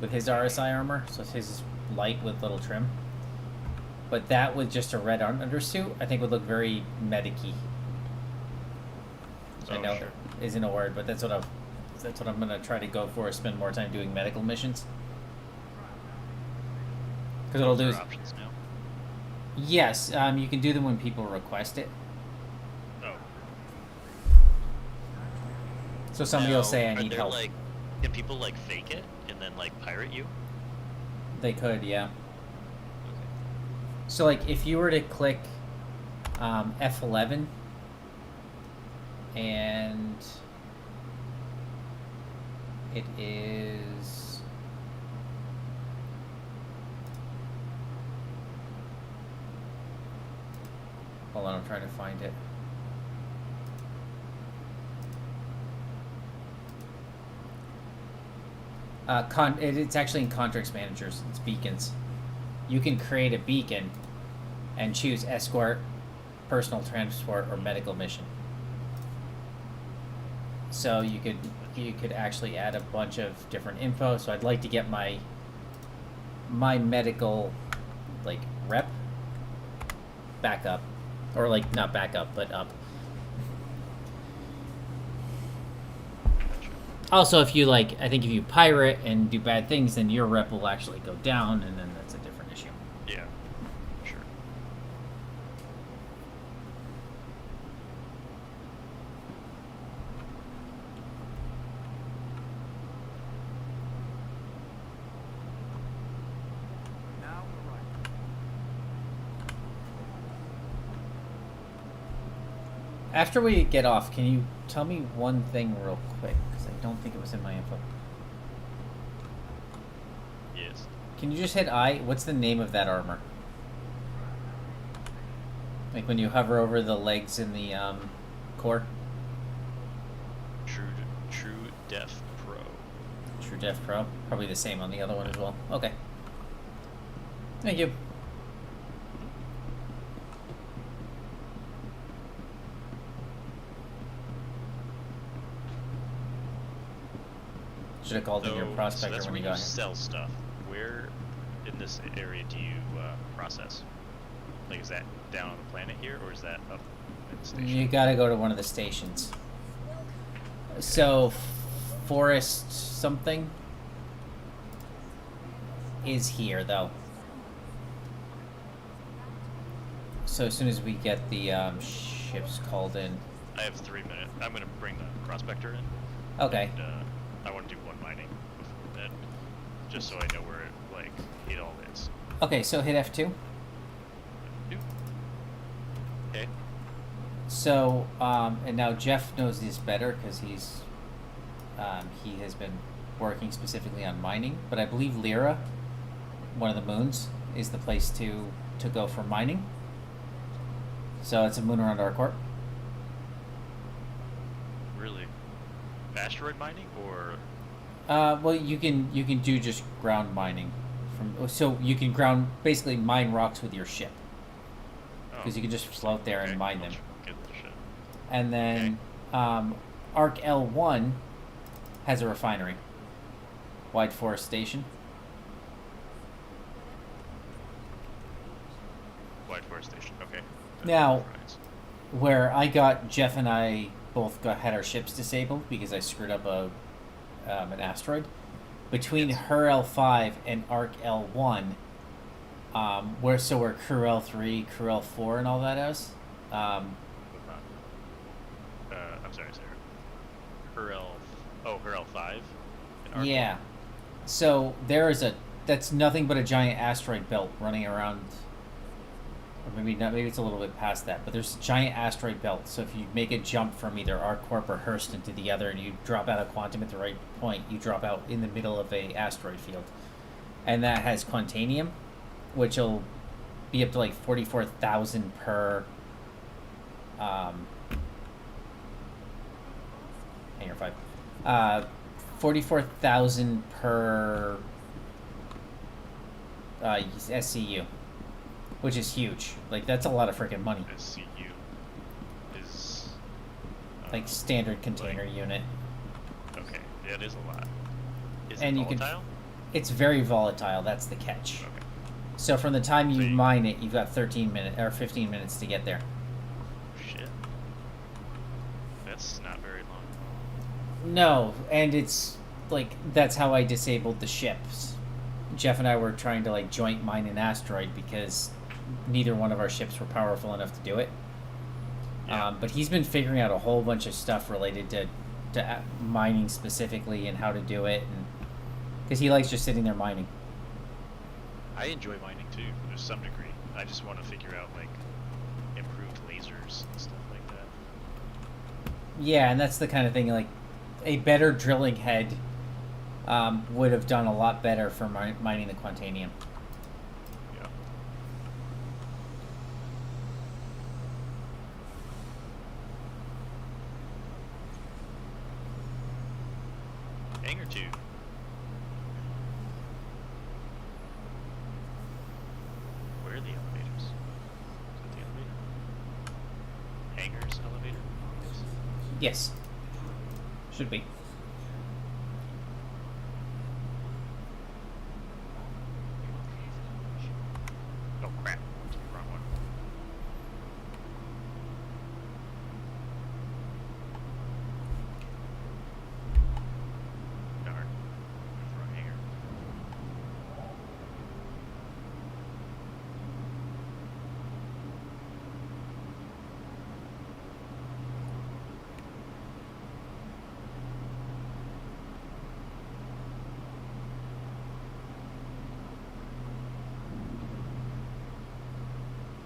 S2: with his RSI armor, so his is light with little trim. But that with just a red undersuit, I think would look very medic-y. I know
S1: Sure.
S2: isn't a word, but that's what I'm gonna try to go for. Is spend more time doing medical missions. Because it'll do
S1: Those
S2: is
S1: are options now.
S2: yes, you can do them when people request it.
S1: Oh.
S2: So somebody will
S1: Now,
S2: say I
S1: are
S2: need
S1: there,
S2: help.
S1: Like, can people like fake it and then like pirate you?
S2: They could, yeah.
S1: Okay.
S2: So like if you were to click F11 and it is hold on, I'm trying to find it. It's actually in contracts managers. It's beacons. You can create a beacon and choose escort, personal transport, or medical mission. So you could actually add a bunch of different info. So I'd like to get my medical like rep back up, or like not back up, but up.
S1: Gotcha.
S2: Also, if you like, I think if you pirate and do bad things, then your rep will actually go down, and then that's a different issue.
S1: Yeah. Sure.
S3: Now we're right.
S2: After we get off, can you tell me one thing real quick? Because I don't think it was in my info.
S1: Yes.
S2: Can you just hit I? What's the name of that armor? Like when you hover over the legs in the core?
S1: True Def Pro.
S2: True Def Pro. Probably the same on the other one as well. Okay. Thank you. Should have called in your
S1: So
S2: prospector
S1: that's
S2: when
S1: where
S2: you
S1: you
S2: got here.
S1: sell stuff. Where in this area do you process? Like, is that down on the planet here, or is that up at the station?
S2: You gotta go to one of the stations. So, Forest something is here, though. So as soon as we get the ships called in.
S1: I have 3 minutes. I'm gonna bring the prospector in.
S2: Okay.
S1: And, I want to do one mining before that, just so I know where it all is.
S2: Okay, so hit F2.
S1: Okay.
S2: So, and now Jeff knows this better because he has been working specifically on mining. But I believe Lyra, one of the moons, is the place to go for mining. So it's a moon around ArcCorp.
S1: Really? Asteroid mining or?
S2: Well, you can do just ground mining, so you can basically mine rocks with your ship, because you can just float there and mine them.
S1: Get the shit.
S2: And then, Arc L1 has a refinery. Wide Forest Station.
S1: White Forest Station. Okay.
S2: Now,
S1: Right.
S2: where Jeff and I both had our ships disabled because I screwed up an asteroid. Between her L5 and Arc L1, where Crew L3, Crew L4, and all that is.
S1: I'm sorry, Sarah. Her L5. in Arc
S2: Yeah. So that's nothing but a giant asteroid belt running around. Or maybe not. Maybe it's a little bit past that, but there's a giant asteroid belt. So if you make a jump from either ArcCorp or Hearst into the other, and you drop out of Quantum at the right point, you drop out in the middle of a asteroid field, and that has Quantanium, which will be up to like 44,000 per. Hangar 5. 44,000 per SCU. Which is huge. Like, that's a lot of freaking money.
S1: SCU is
S2: Like, standard container unit.
S1: Okay, yeah, it is a lot. Is
S2: And
S1: it
S2: you can-
S1: volatile?
S2: It's very volatile, that's the catch.
S1: Okay.
S2: So from the time you
S1: So you-
S2: mine it, you've got 13 minutes, or 15 minutes to get there.
S1: Shit. That's not very long.
S2: No, and it's, like, that's how I disabled the ships. Jeff and I were trying to, like, joint mine an asteroid because neither one of our ships were powerful enough to do it.
S1: Yeah.
S2: But he's been figuring out a whole bunch of stuff related to mining specifically and how to do it, and because he likes just sitting there mining.
S1: I enjoy mining too, to some degree. I just want to figure out like improved lasers and stuff like that.
S2: Yeah, and that's the kind of thing, like, a better drilling head would have done a lot better for mining the Quantanium.
S1: Yeah. Hangar 2. Where are the elevators? Is that the elevator? Hangars elevator?
S2: Yes. Should be.
S1: Oh crap. Wrong one. Darn. Wrong hangar.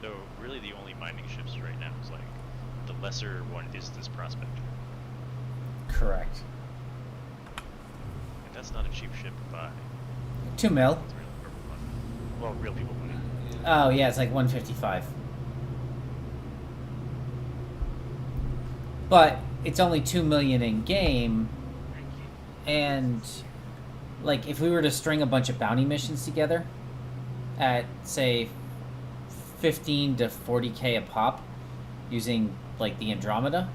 S1: So really the only mining ships right now is like the lesser one is this prospector.
S2: Correct.
S1: And that's not a cheap ship to buy.
S2: 2 mil.
S1: It's real purple money. Well, real people money.
S2: Oh, yeah, it's like 155. But it's only 2 million in game, and like if we were to string a bunch of bounty missions together at say 15 to 40k a pop using like the Andromeda,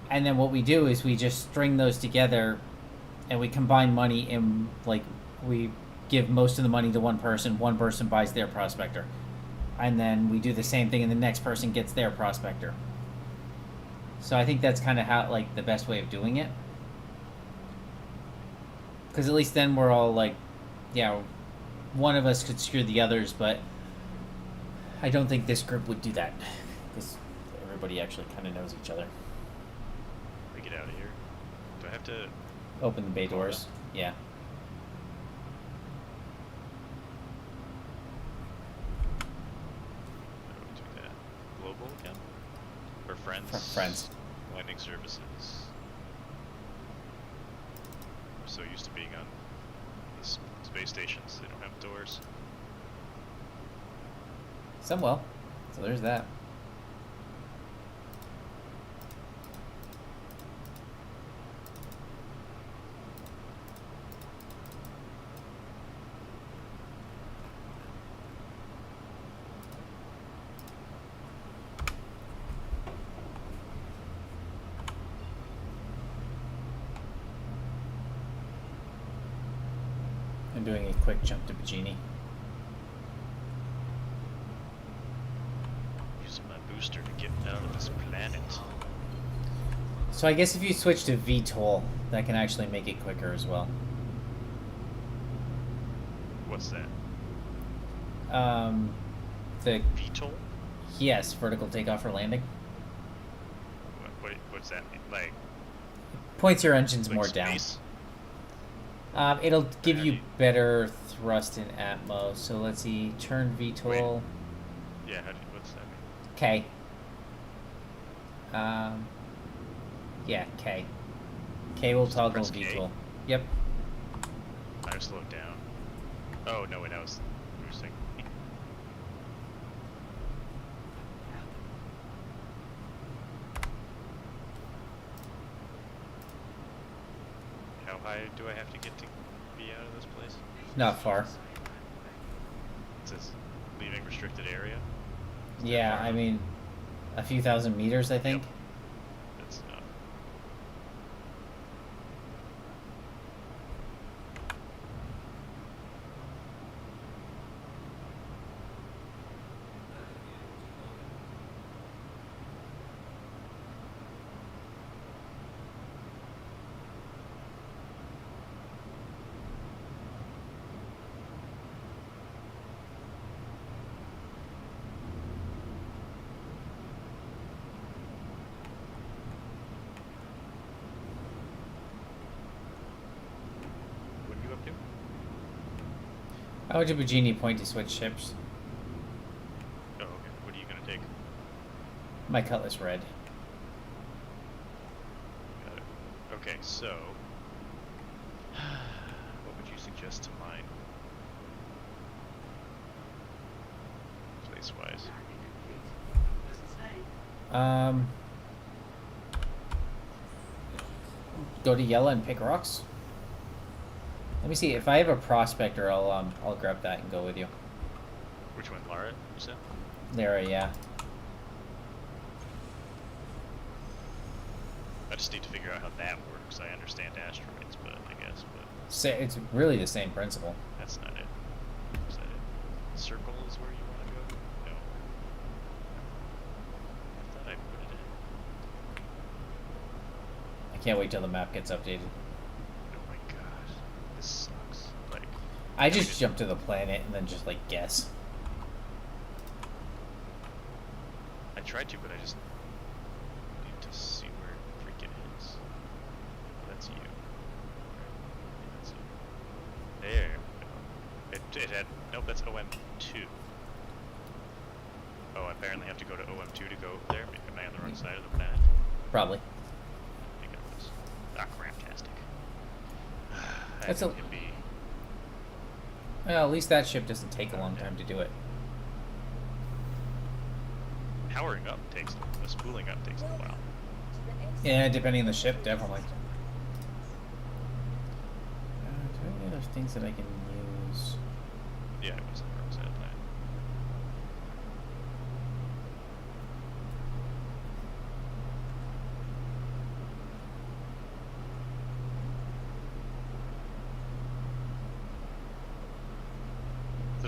S2: and then what we do is we just string those together and we combine money and like we give most of the money to one person buys their prospector. And then we do the same thing and the next person gets their prospector. So I think that's kind of how, like, the best way of doing it. Because at least then we're all like, yeah, one of us could screw the others, but I don't think this group would do that. Because everybody actually kind of knows each other.
S1: We get out of here. Do I have to...
S2: Open the bay doors. Yeah.
S1: do that? Global again? Or friends?
S2: Friends.
S1: Landing services. I'm so used to being on the space stations, they don't have doors.
S2: Some will. So there's that. I'm doing a quick jump to Bajini.
S1: Using my booster to get out of this planet.
S2: So I guess if you switch to VTOL, that can actually make it quicker as well.
S1: What's that?
S2: The
S1: VTOL?
S2: yes, vertical takeoff or landing.
S1: What's that mean? Like
S2: Points your engines more
S1: space?
S2: down. It'll give
S1: How
S2: you
S1: do you-
S2: better thrust and atmo. So let's see, turn VTOL.
S1: Yeah, what's that mean?
S2: K. Yeah, K. K will toggle
S1: press K?
S2: VTOL. Yep.
S1: I slowed down. Oh, no, wait, I was boosting. How high do I have to get to be out of this place?
S2: Not far.
S1: It says leaving restricted area.
S2: Yeah, I mean, a few thousand meters, I think.
S1: Yep. That's enough. What are you up to?
S2: I went to Bajini Point to switch ships.
S1: Oh, okay. What are you gonna take?
S2: My Cutlass red.
S1: Got it. Okay, so what would you suggest to mine? Place-wise.
S2: Go to Yella and pick rocks. Let me see if I have a prospector. I'll grab that and go with you.
S1: Which one, Lara? You said?
S2: Lara, yeah.
S1: I just need to figure out how that works. I understand asteroids, but I guess, but
S2: It's really the same principle.
S1: that's not it. Is that it? Circle is where you want to go? No. I thought I put it in.
S2: I can't wait till the map gets updated.
S1: Oh my gosh. This sucks. Like,
S2: I just jump to the planet and then just like guess.
S1: I tried to, but I just need to see where it freaking is. That's you. That's you. There. It had, nope, that's OM2. Oh, I apparently have to go to OM2 to go there. Am I on the wrong side of the planet?
S2: Probably.
S1: I think I was. Ah, craptastic.
S2: That's a-
S1: can be.
S2: Well, at least that ship doesn't take a long time to do it.
S1: Powering up takes, spooling up takes a while.
S2: Yeah, depending on the ship, definitely. Do I have any other things that I can use?
S1: Yeah, it was on the wrong side of the planet.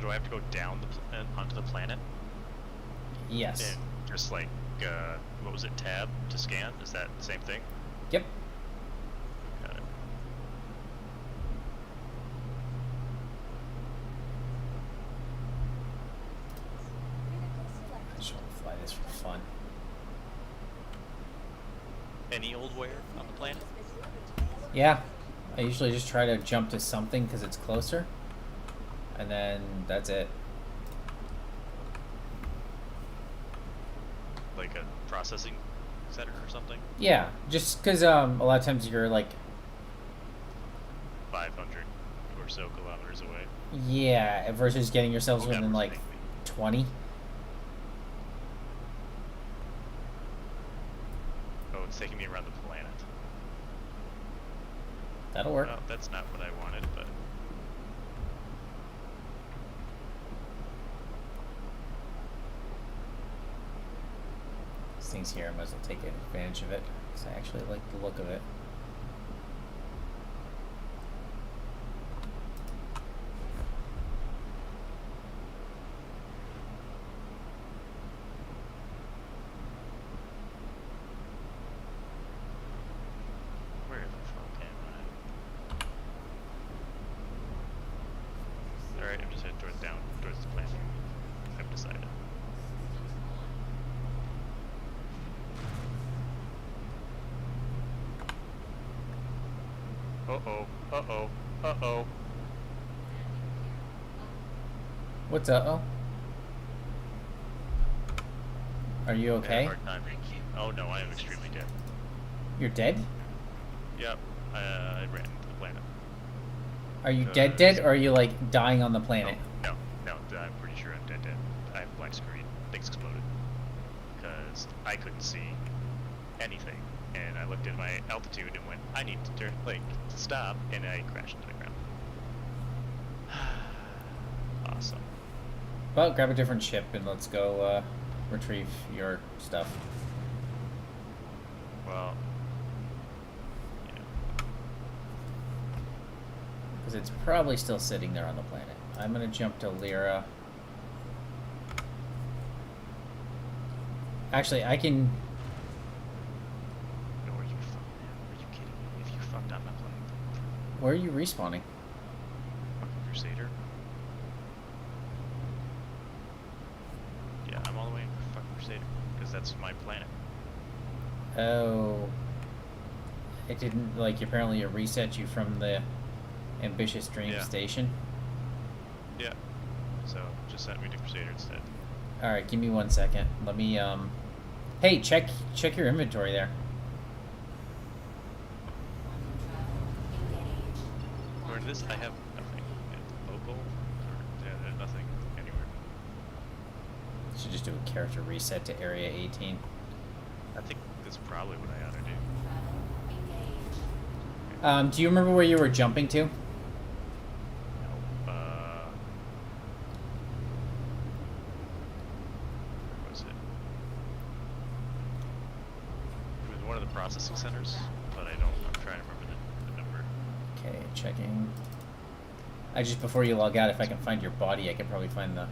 S1: do I have to go down onto the planet
S2: Yes.
S1: and just like what was it, tab to scan? Is that the same thing?
S2: Yep.
S1: Got it.
S2: I just want to fly this for fun.
S1: Any old wear on the planet?
S2: Yeah. I usually just try to jump to something because it's closer. And then that's it.
S1: Like a processing center or something?
S2: Yeah, just because a lot of times you're like,
S1: 500 or so kilometers away.
S2: yeah, versus getting yourselves
S1: Oh,
S2: within
S1: that
S2: like
S1: was
S2: 20.
S1: Oh, it's taking me around the planet.
S2: That'll work.
S1: Well, that's not what I wanted, but
S2: These things here, I might as well take advantage of it because I actually like the look of it.
S1: where the fuck am I? Alright, I'm just heading towards the planet. I've decided. Uh-oh, uh-oh, uh-oh.
S2: What's up? Oh, are you
S1: I had a
S2: okay?
S1: hard time. Oh no, I am extremely dead.
S2: You're dead?
S1: Yep, I ran into the planet.
S2: Are you dead, or are you like dying on the planet?
S1: No, I'm pretty sure I'm dead. I have black screen. Things exploded. Because I couldn't see anything. And I looked at my altitude and went, I need to turn, like, to stop, and I crashed into the ground. Awesome.
S2: Well, grab a different ship and let's go retrieve your stuff.
S1: Well, yeah.
S2: Because it's probably still sitting there on the planet. I'm going to jump to Lyra. Actually, I can...
S1: No, are you kidding me? If you fucked up my plane.
S2: Where are you respawning?
S1: Fucking Crusader? Yeah, I'm all the way in fucking Crusader. Because that's my planet.
S2: Oh. It didn't, like, apparently it reset you from the Ambitious Dream
S1: Yeah.
S2: station.
S1: Yeah. So, just sent me to Crusader instead.
S2: Alright, give me 1 second. Let me, Hey, check your inventory there.
S1: Or this, I have nothing. Local? Or, yeah, there's nothing anywhere.
S2: Should just do a character reset to Area 18.
S1: I think that's probably what I ought to do.
S2: Do you remember where you were jumping to?
S1: No. Where was it? It was one of the processing centers, but I'm trying to remember the number.
S2: Okay, checking. I just, before you log out, if I can find your body, I can probably find the...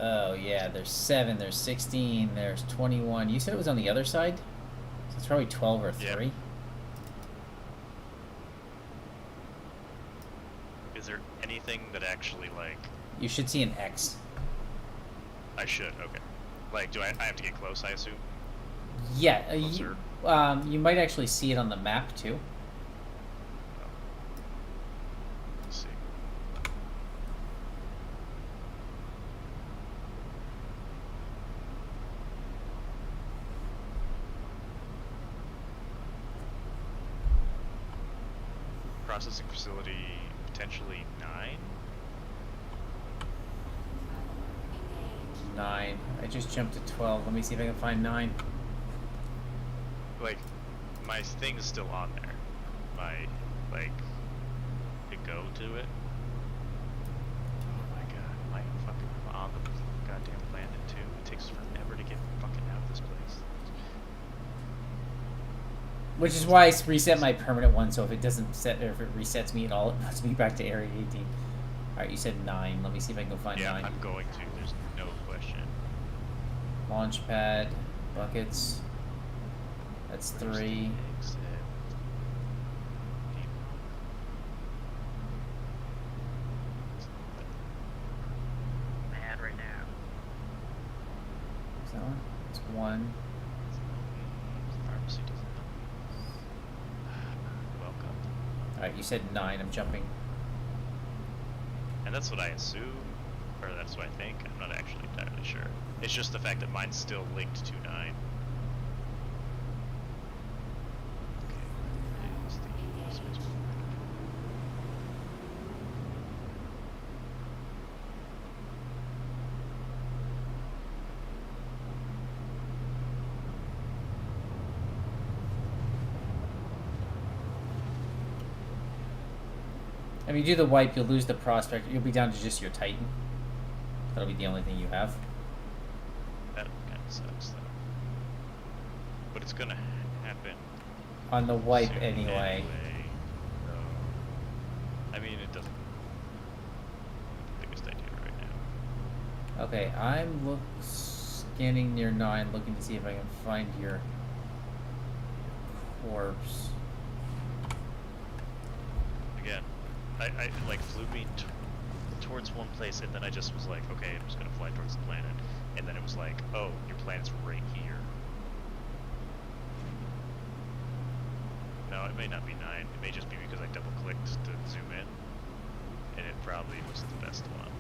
S2: Oh, yeah, there's 7, there's 16, there's 21. You said it was on the other side? So it's probably 12 or 3.
S1: Yep. Is there anything that actually, like...
S2: You should see an X.
S1: I should, okay. Like, do I have to get close, I assume?
S2: Yeah,
S1: Closer?
S2: you might actually see it on the map, too.
S1: Let's see. Processing facility potentially 9?
S2: 9. I just jumped to 12. Let me see if I can find 9.
S1: Like, my thing is still on there. My, like, to go to it. Oh my god, am I fucking on the goddamn planet too? It takes forever to get fucking out of this place.
S2: Which is why I reset my permanent one, so if it doesn't set, or if it resets me at all, it puts me back to Area 18. Alright, you said 9. Let me see if I can go find
S1: Yeah,
S2: 9.
S1: I'm going to. There's no question.
S2: Launch pad, buckets. That's
S1: Where's the
S2: 3.
S1: exit? Mad right now.
S2: Is that one? It's 1.
S1: Pharmacy doesn't know. Welcome.
S2: Alright, you said 9. I'm jumping.
S1: And that's what I assume, or that's what I think. I'm not actually entirely sure. It's just the fact that mine's still linked to 9. Okay, where is the space bar?
S2: If you do the wipe, you'll lose the prospect. You'll be down to just your Titan. That'll be the only thing you have.
S1: That kind of sucks, though. But it's gonna happen
S2: On the wipe,
S1: soon
S2: anyway.
S1: So, I mean, it doesn't. The biggest idea right now.
S2: Okay, I'm scanning near 9, looking to see if I can find your corpse.
S1: Again, I like flew me towards one place, and then I just was like, okay, I'm just gonna fly towards the planet, and then it was like, oh, your planet's right here. No, it may not be 9. It may just be because I double-clicked to zoom in, and it probably was the best one.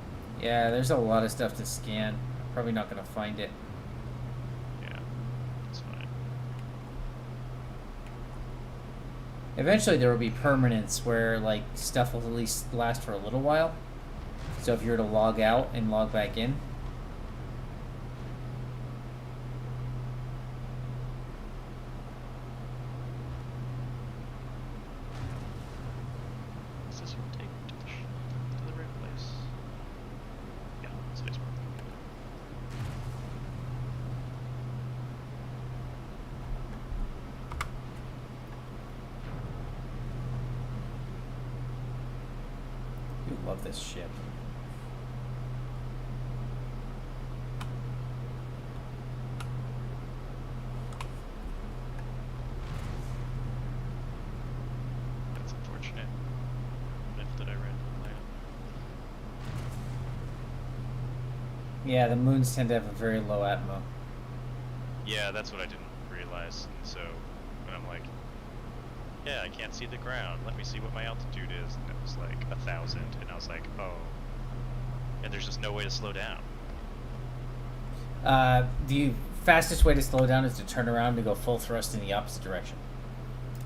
S2: Yeah, there's a lot of stuff to scan. Probably not going to find it.
S1: Yeah, it's fine.
S2: Eventually there will be permanence where like stuff will at least last for a little while. So if you were to log out and log back in,
S1: Does this one take to the right place? Yeah, spacebar.
S2: you love this ship.
S1: That's unfortunate. If that I ran the planet.
S2: Yeah, the moons tend to have a very low atmo.
S1: Yeah, that's what I didn't realize. And so when I'm like, yeah, I can't see the ground. Let me see what my altitude is. And it was like 1,000, and I was like, oh. And there's just no way to slow down.
S2: The fastest way to slow down is to turn around and go full thrust in the opposite direction.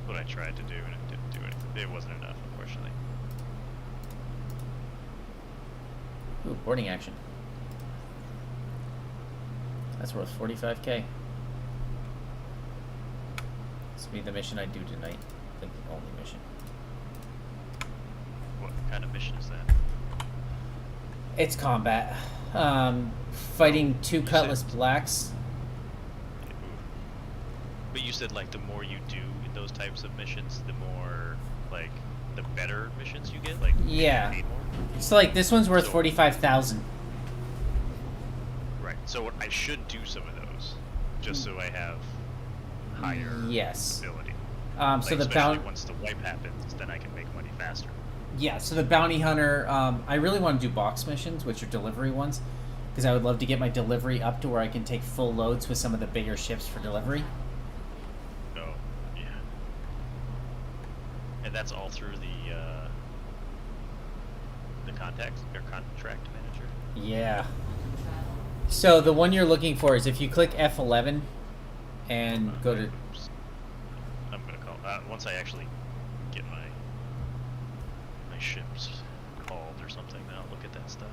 S1: What I tried to do, and it didn't do anything. It wasn't enough, unfortunately.
S2: Ooh, boarding action. That's worth 45k. This will be the mission I do tonight. I think the only mission.
S1: What kind of mission is that?
S2: It's combat. Fighting 2
S1: You
S2: Cutlass
S1: said-
S2: Blacks.
S1: Ooh. But you said like the more you do in those types of missions, the more like the better missions you get. Like you
S2: Yeah.
S1: get paid more.
S2: So like this one's worth
S1: So-
S2: 45,000.
S1: Right. So I should do some of those, just so I have higher
S2: Yes.
S1: ability.
S2: So
S1: Like,
S2: the
S1: especially
S2: bounty.
S1: once the wipe happens, then I can make money faster.
S2: Yeah, so the bounty hunter, I really want to do box missions, which are delivery ones, because I would love to get my delivery up to where I can take full loads with some of the bigger ships for delivery.
S1: Oh, yeah. And that's all through the contact or contract manager.
S2: Yeah. So the one you're looking for is if you click F11 and go to...
S1: Oops. I'm gonna call once I actually get my ships called or something. Then I'll look at that stuff.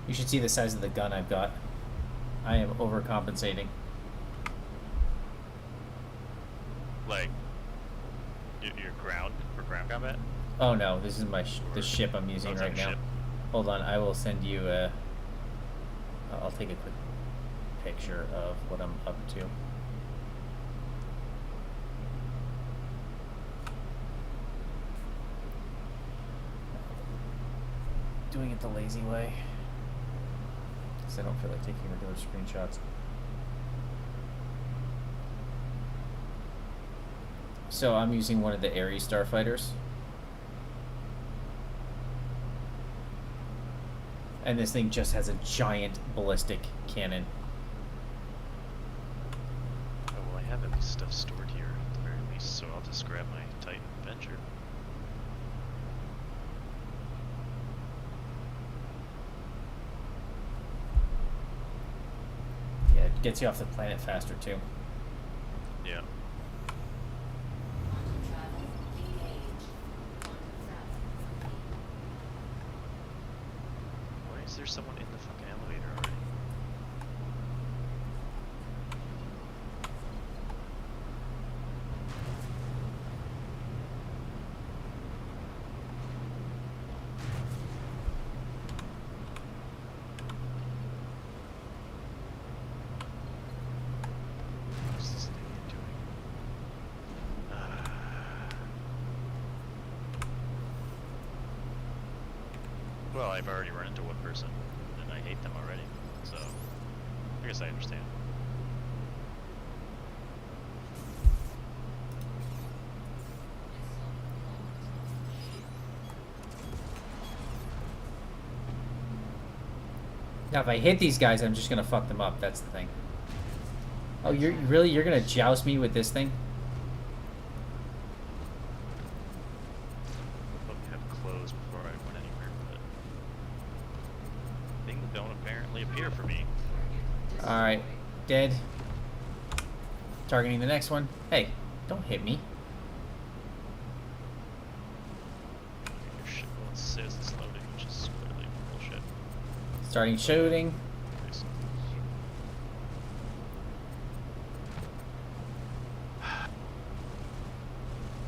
S2: You should see the size of the gun I've got. I am overcompensating.
S1: Like your ground for ground combat.
S2: Oh no, this is my the
S1: Or-
S2: ship I'm
S1: Oh,
S2: using
S1: it's on
S2: right
S1: a
S2: now.
S1: ship.
S2: Hold on, I will send you a... I'll take a quick picture of what I'm up to. doing it the lazy way. Because I don't feel like taking regular screenshots. So I'm using one of the Ares starfighters. And this thing just has a giant ballistic cannon.
S1: Oh, well, I have at least stuff stored here at the very least, so I'll just grab my Titan Avenger.
S2: Yeah, it gets you off the planet faster too.
S1: Yeah. Why is there someone in the fucking elevator already? What's this thing doing? Well, I've already run into one person, and I hate them already, so I guess I understand.
S2: Now, if I hit these guys, I'm just gonna fuck them up. That's the thing. Oh, you're gonna joust me with this thing?
S1: Let me have clothes before I went anywhere, but things don't apparently appear for me.
S2: All right, dead. Targeting the next one. Hey, don't hit me.
S1: Your shit, well, it says it's loading, which is clearly bullshit.
S2: Starting shooting.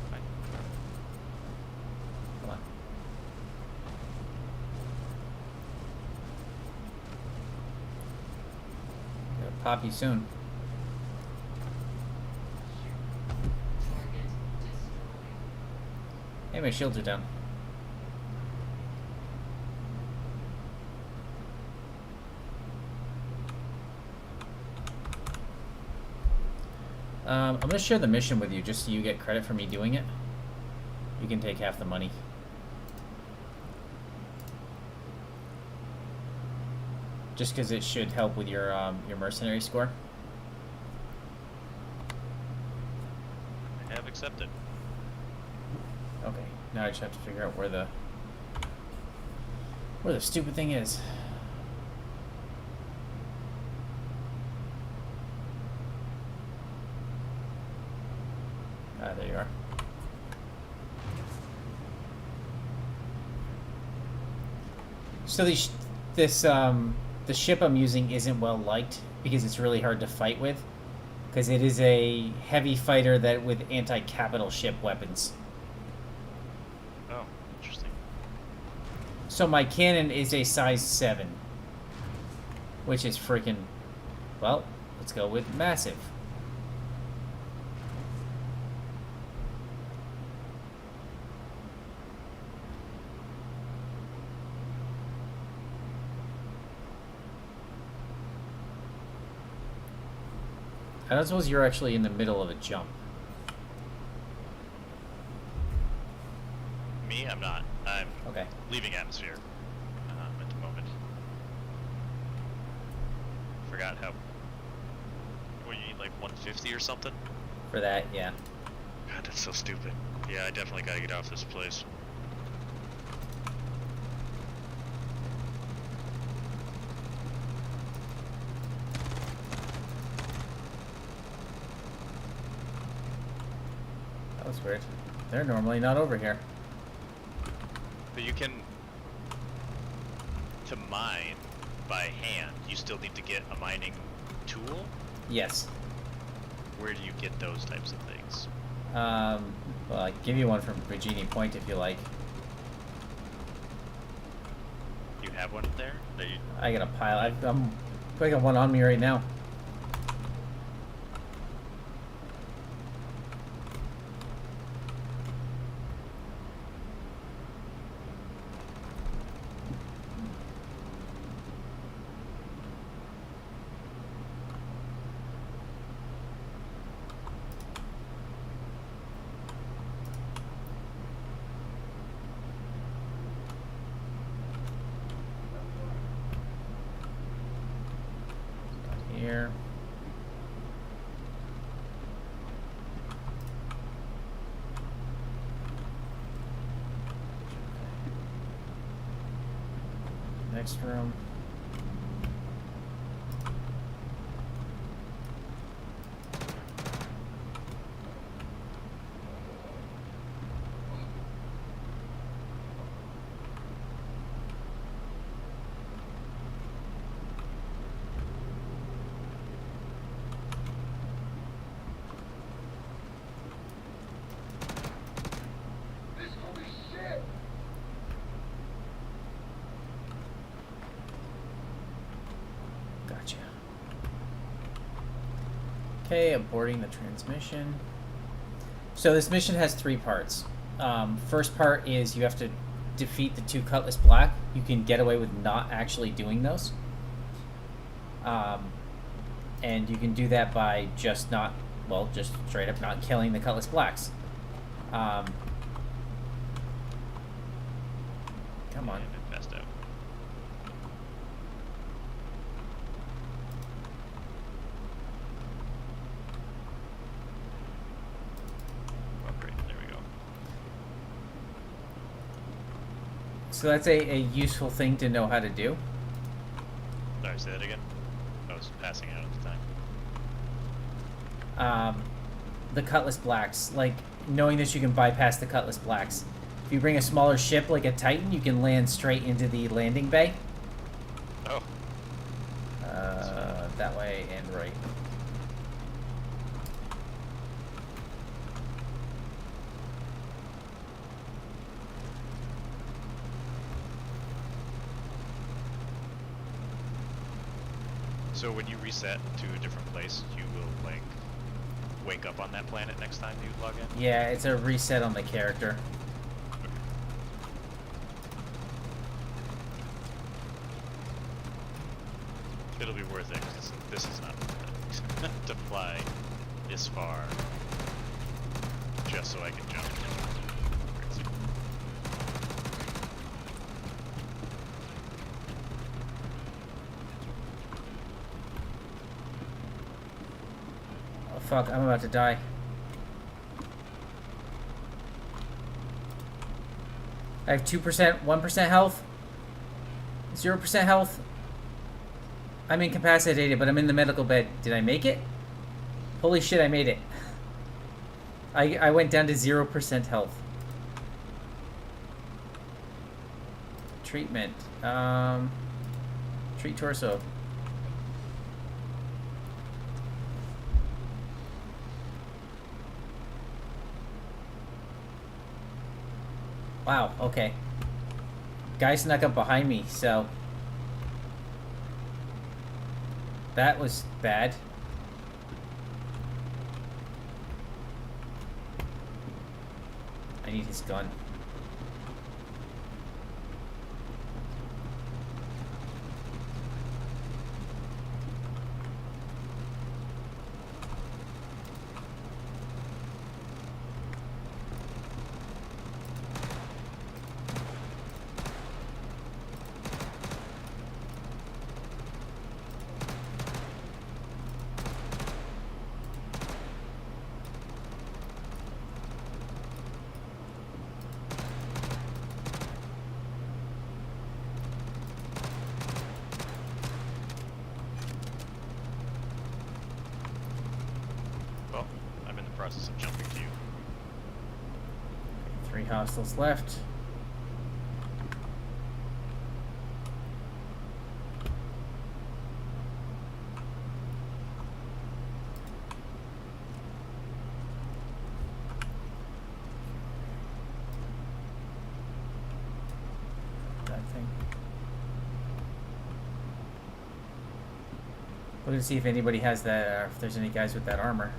S1: Fine.
S2: Come on. Gonna pop you soon. Hey, my shields are down. I'm gonna share the mission with you just so you get credit for me doing it. You can take half the money. Just because it should help with your mercenary score.
S1: I have accepted.
S2: Okay, now I just have to figure out where the stupid thing is. Ah, there you are. So the ship I'm using isn't well liked because it's really hard to fight with, because it is a heavy fighter that with anti-capital ship weapons.
S1: Oh, interesting.
S2: So my cannon is a size 7, which is freaking, well, let's go with massive. I don't suppose you're actually in the middle of a jump.
S1: Me? I'm not. I'm
S2: Okay.
S1: leaving atmosphere at the moment. Forgot how. What, you need like 150 or something?
S2: For that, yeah.
S1: God, that's so stupid. Yeah, I definitely gotta get off this place.
S2: That was weird. They're normally not over here.
S1: But you can, to mine by hand, you still need to get a mining tool?
S2: Yes.
S1: Where do you get those types of things?
S2: Well, I can give you one from Virginia Point if you like.
S1: You have one there? That you,
S2: I got a pile. I got one on me right now. next room. Gotcha. Okay, aborting the transmission. So this mission has 3 parts. First part is you have to defeat the 2 Cutlass Black. You can get away with not actually doing those. And you can do that by just straight up not killing the Cutlass Blacks. Come on.
S1: And it passed out. Oh, great. There we go.
S2: So that's a useful thing to know how to do.
S1: Sorry, say that again. I was passing out at the time.
S2: The Cutlass Blacks, like knowing that you can bypass the Cutlass Blacks. If you bring a smaller ship like a Titan, you can land straight into the landing bay.
S1: Oh.
S2: That way and right.
S1: So when you reset to a different place, you will like wake up on that planet next time you log in?
S2: Yeah, it's a reset on the character.
S1: It'll be worth it because this is not worth it to fly this far just so I can jump. Crazy.
S2: Oh fuck, I'm about to die. I have 2%, 1% health, 0% health. I'm incapacitated, but I'm in the medical bed. Did I make it? Holy shit, I made it. I went down to 0% health. Treatment. Treat torso. Wow, okay. Guy snuck up behind me, so... that was bad. I need his gun.
S1: Well, I'm in the process of jumping to you.
S2: 3 hostiles left. That thing. Look to see if anybody has that, if there's any guys with that armor.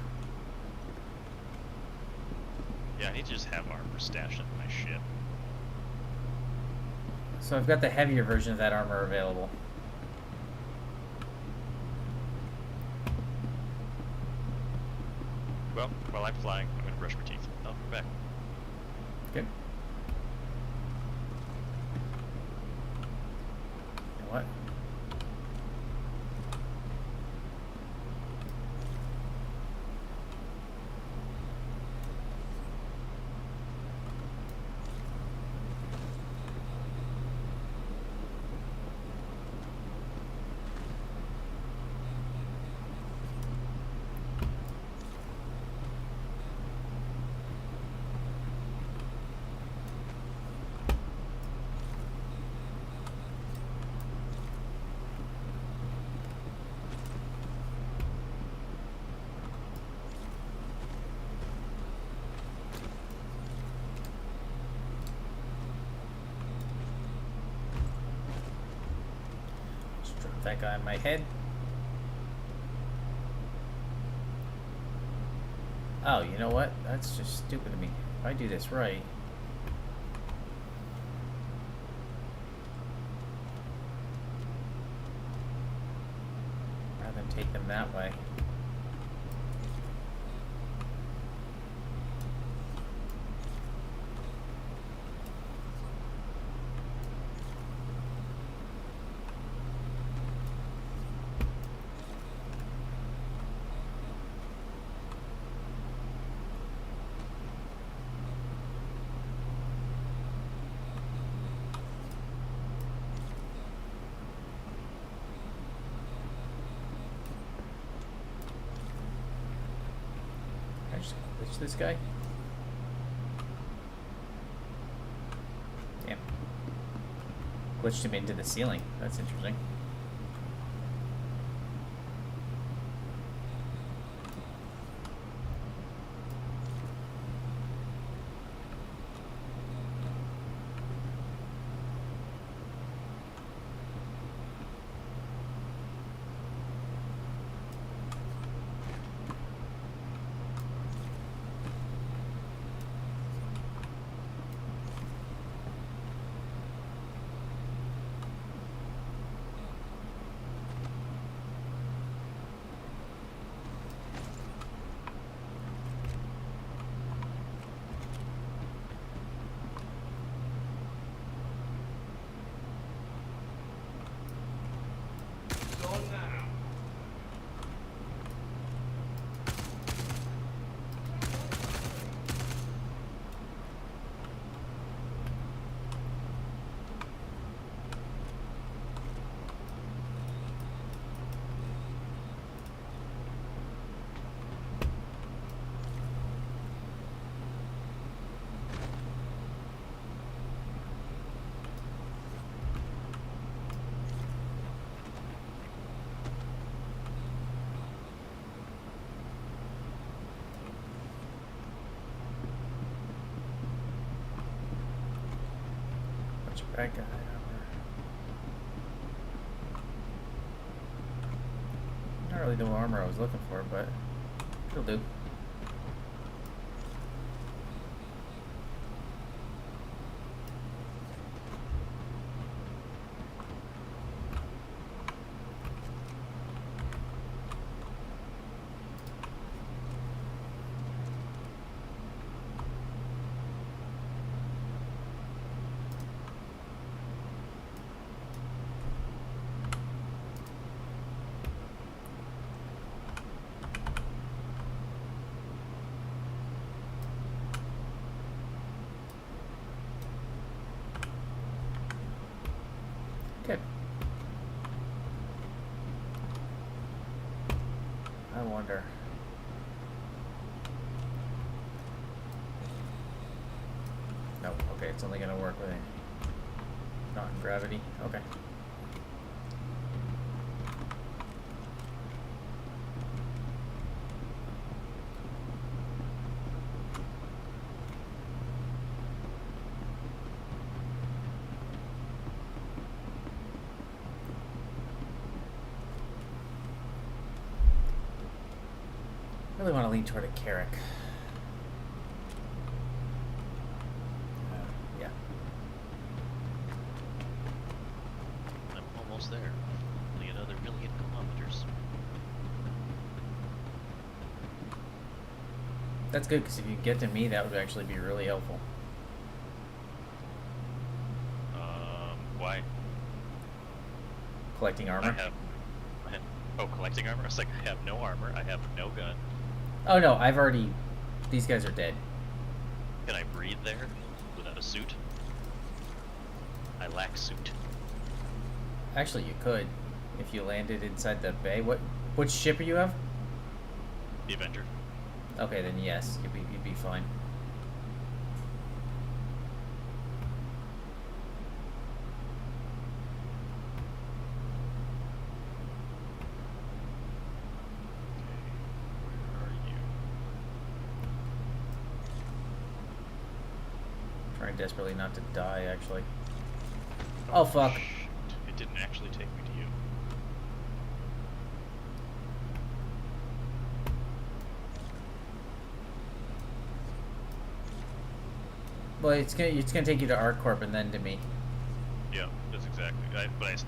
S1: Yeah, I need to just have armor stashed in my ship.
S2: So I've got the heavier version of that armor available.
S1: Well, while I'm flying, I'm gonna brush my teeth. I'll be back.
S2: Good. You know what? that guy in my head. Oh, you know what? That's just stupid of me. If I do this right... rather than take them that way. Just glitch this guy. Damn. Glitched him into the ceiling. That's interesting. Bad guy. Not really the armor I was looking for, but it'll do. Good. I wonder. No, okay, it's only gonna work with a not in gravity. Okay. I really want to lean toward a Carrack. Yeah.
S1: I'm almost there. Only another 1,000,000 kilometers.
S2: That's good, because if you get to me, that would actually be really helpful.
S1: Why?
S2: Collecting armor?
S1: Oh, collecting armor? I was like, I have no armor, I have no gun.
S2: Oh no, I've already... These guys are dead.
S1: Can I breathe there without a suit? I lack suit.
S2: Actually, you could, if you landed inside the bay. Which ship are you have?
S1: The Avenger.
S2: Okay, then yes, you'd be fine. Trying desperately not to die, actually. Oh fuck.
S1: Shit. It didn't actually take me to you.
S2: Well, it's gonna take you to ArcCorp and then to me.
S1: Yeah, that's exactly.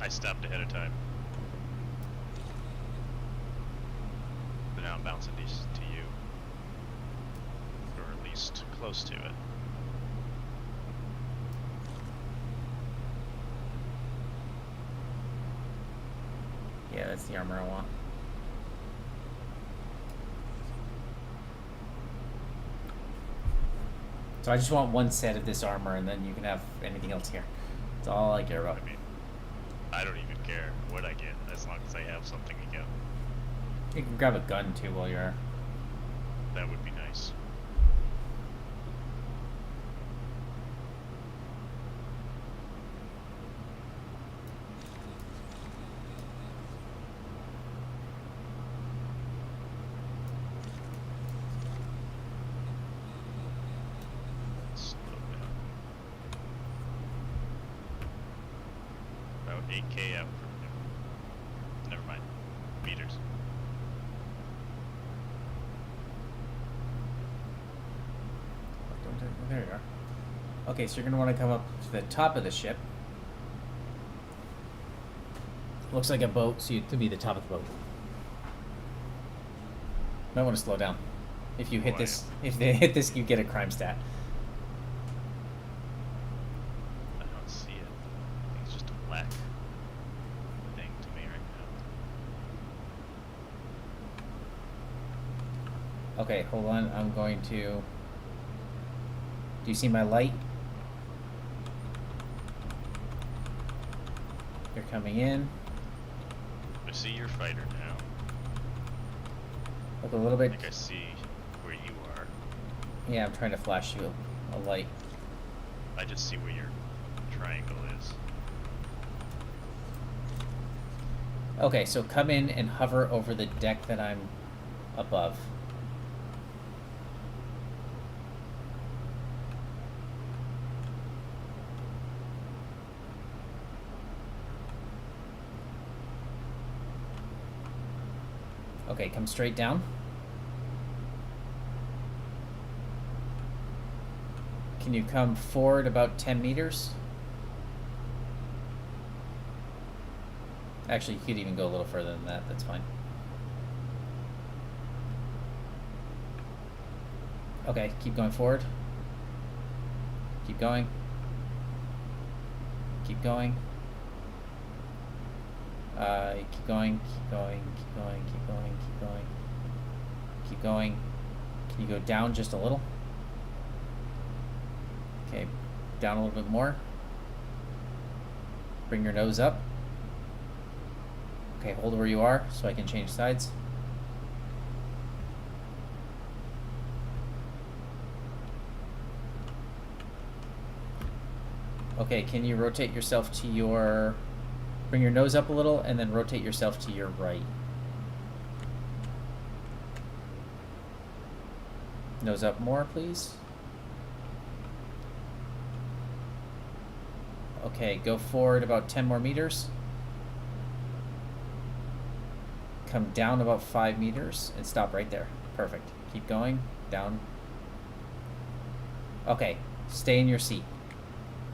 S1: I stopped ahead of time. But now I'm bouncing these to you. Or at least close to it.
S2: Yeah, that's the armor I want. So I just want one set of this armor, and then you can have anything else here. That's all I care about.
S1: I mean, I don't even care what I get, as long as I have something to go.
S2: You can grab a gun too while you're.
S1: That would be nice. Slow down. About 8K out from there. Never mind. Meters.
S2: There you are. Okay, so you're gonna want to come up to the top of the ship. Looks like a boat, so you to be the top of the boat. Might want to slow down. If you hit
S1: Oh, I
S2: this, if they hit this, you get a crime stat.
S1: I don't see it. It's just a black thing to me right now.
S2: Okay, hold on. I'm going to. Do you see my light? You're coming in.
S1: I see your fighter now.
S2: Look a little
S1: I
S2: bit.
S1: think I see where you are.
S2: Yeah, I'm trying to flash you a light.
S1: I just see where your triangle is.
S2: Okay, so come in and hover over the deck that I'm above. Okay, come straight down. Can you come forward about 10 meters? Actually, you could even go a little further than that. That's fine. Okay, keep going forward. Keep going. Keep going. Keep going, keep going, keep going, keep going, keep going. Keep going. Can you go down just a little? Okay, down a little bit more. Bring your nose up. Okay, hold where you are so I can change sides. Okay, can you rotate yourself to your... Bring your nose up a little and then rotate yourself to your right. Nose up more, please. Okay, go forward about 10 more meters. Come down about 5 meters and stop right there. Perfect. Keep going. Down. Okay, stay in your seat.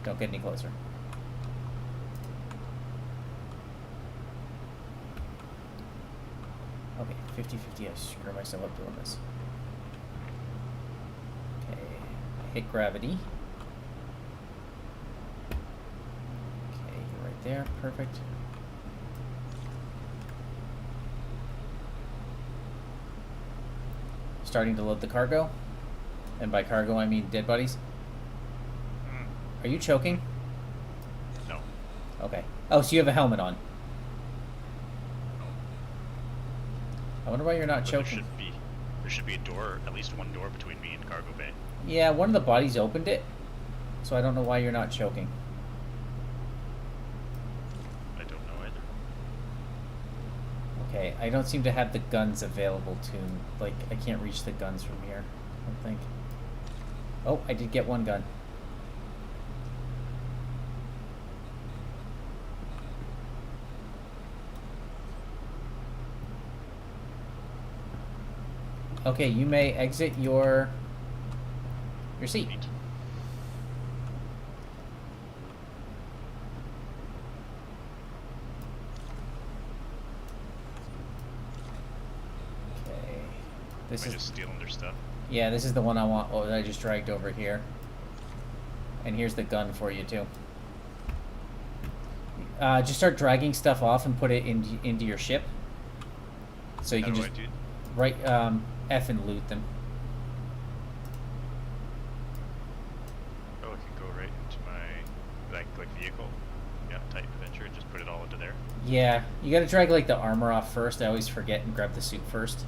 S2: Don't get any closer. Okay, 50-50, I screw myself up doing this. Okay, hit gravity. Okay, you're right there, perfect. Starting to load the cargo. And by cargo, I mean dead bodies. Are you choking?
S1: No.
S2: Okay. Oh, so you have a helmet on. I wonder why you're not
S1: But
S2: choking.
S1: there should be a door, at least one door between me and cargo bay.
S2: Yeah, one of the bodies opened it, so I don't know why you're not choking.
S1: I don't know either.
S2: Okay, I don't seem to have the guns available to, like, I can't reach the guns from here, I don't think. Oh, I did get one gun. Okay, you may exit your seat.
S1: Neat.
S2: This
S1: Am I
S2: is
S1: just stealing their stuff?
S2: yeah. This is the one I want. Oh, that I just dragged over here. And here's the gun for you too. Just start dragging stuff off and put it into your ship. So you
S1: How
S2: can
S1: do
S2: just
S1: I do?
S2: right F and loot them.
S1: Oh, I can go right into my like vehicle. Yeah, Titan Adventure, and just put it all into there.
S2: Yeah, you gotta drag like the armor off first. I always forget and grab the suit first.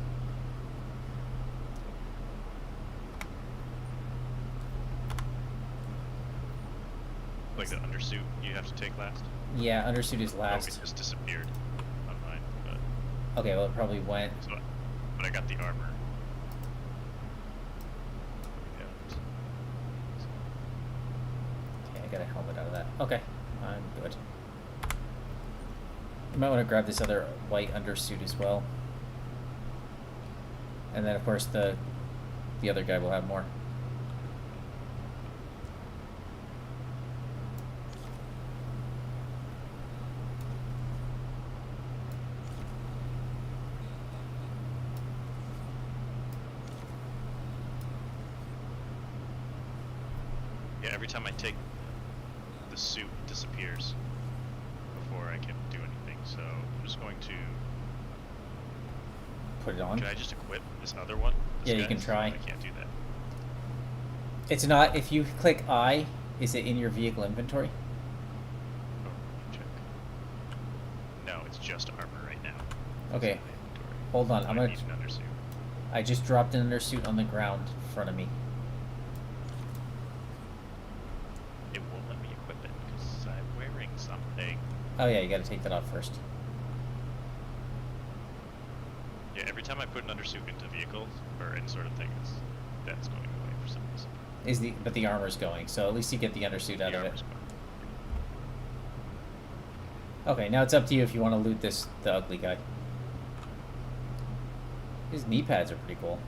S1: Like the undersuit you have to take last.
S2: Yeah, undersuit is
S1: Oh,
S2: last.
S1: it just disappeared on mine. But,
S2: Okay, well it probably went.
S1: so, but I got the armor. Yeah.
S2: Okay, I got a helmet out of that. Okay, I'm good. You might want to grab this other white undersuit as well. And then of course the other guy will have more.
S1: Yeah, every time I take the suit, it disappears before I can do anything. So I'm just going to.
S2: Put it on.
S1: Can I just equip this other one? This
S2: Yeah, you can
S1: guy's?
S2: try.
S1: I can't do that.
S2: It's not. If you click I, is it in your vehicle inventory?
S1: Oh, let me check. No, it's just armor right now. It's
S2: Okay,
S1: in my inventory.
S2: hold on.
S1: So
S2: I'm
S1: I
S2: gonna.
S1: need an undersuit.
S2: I just dropped an undersuit on the ground in front of me.
S1: It won't let me equip it because I'm wearing something.
S2: Oh yeah, you got to take that off first.
S1: Yeah, every time I put an undersuit into vehicles or any sort of thing, that's going away for some reason.
S2: But the armor's going, so at least you get the undersuit out
S1: The
S2: of it.
S1: armor's gone.
S2: Okay, now it's up to you if you want to loot the ugly guy. His knee pads are pretty cool.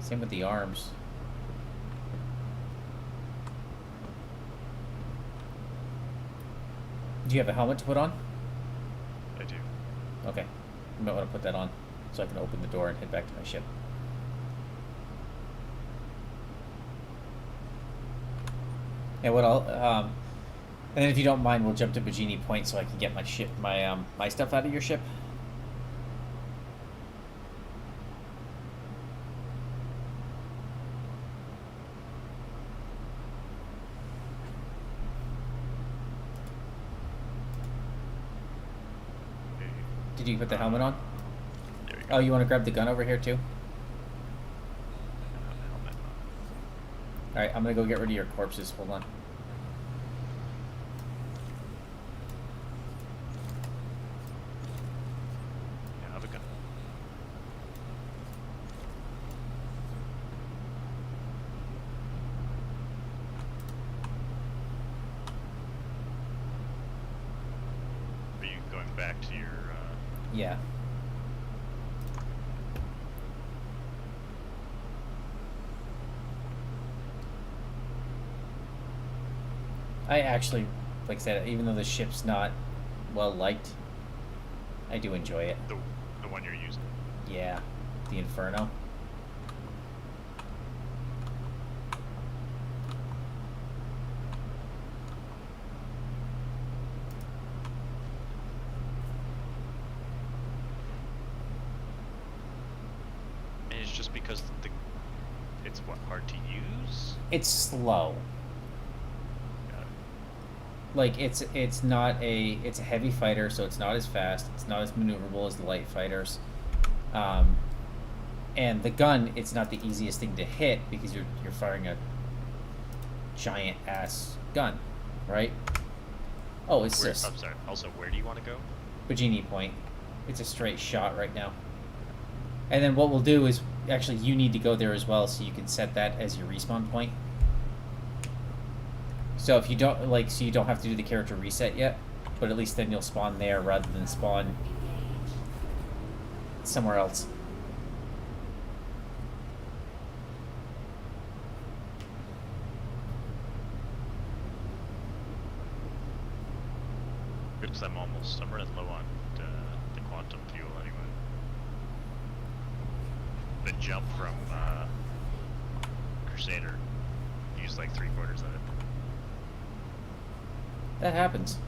S2: Same with the arms. Do you have a helmet to put on?
S1: I do.
S2: Okay. You might want to put that on so I can open the door and head back to my ship. And what I'll and then if you don't mind, we'll jump to Bajini Point so I can get my ship my stuff out of your ship.
S1: Okay.
S2: Did you put the helmet on?
S1: There you
S2: Oh,
S1: go.
S2: you want to grab the gun over here too?
S1: Helmet on.
S2: Alright, I'm gonna go get rid of your corpses. Hold on.
S1: Yeah, I have a gun. Are you going back to your?
S2: Yeah. I actually, like I said, even though the ship's not well liked, I do enjoy it.
S1: The one you're using?
S2: Yeah, the Inferno.
S1: And it's just because it's what, hard to use?
S2: It's slow.
S1: Got it.
S2: Like it's a heavy fighter, so it's not as fast. It's not as maneuverable as the light fighters. And the gun, it's not the easiest thing to hit because you're firing a giant ass gun, right? Oh, it's
S1: Where,
S2: just
S1: I'm sorry. Also, where do you want to go?
S2: Bajini Point. It's a straight shot right now. And then what we'll do is actually you need to go there as well, so you can set that as your respawn point. So if you don't so you don't have to do the character reset yet, but at least then you'll spawn there rather than spawn somewhere else.
S1: Because I'm running low on the quantum fuel anyway. the jump from Crusader used like 3/4 of it.
S2: That happens.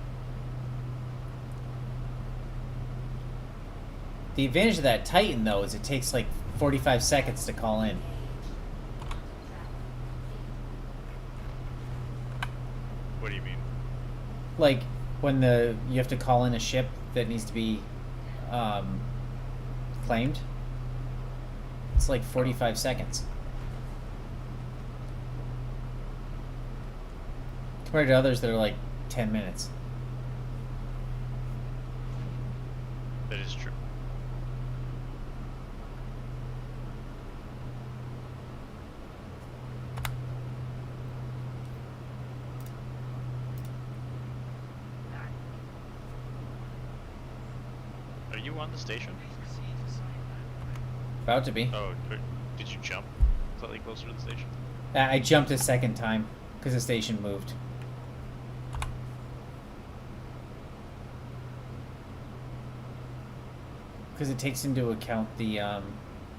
S2: The advantage of that Titan, though, is it takes like 45 seconds to call in.
S1: What do you mean?
S2: Like, when you have to call in a ship that needs to be claimed, it's like 45 seconds. Compared to others that are like 10 minutes.
S1: That is true. Are you on the station?
S2: About to be.
S1: Oh, did you jump slightly closer to the station?
S2: I jumped a second time because the station moved. Because it takes into account the,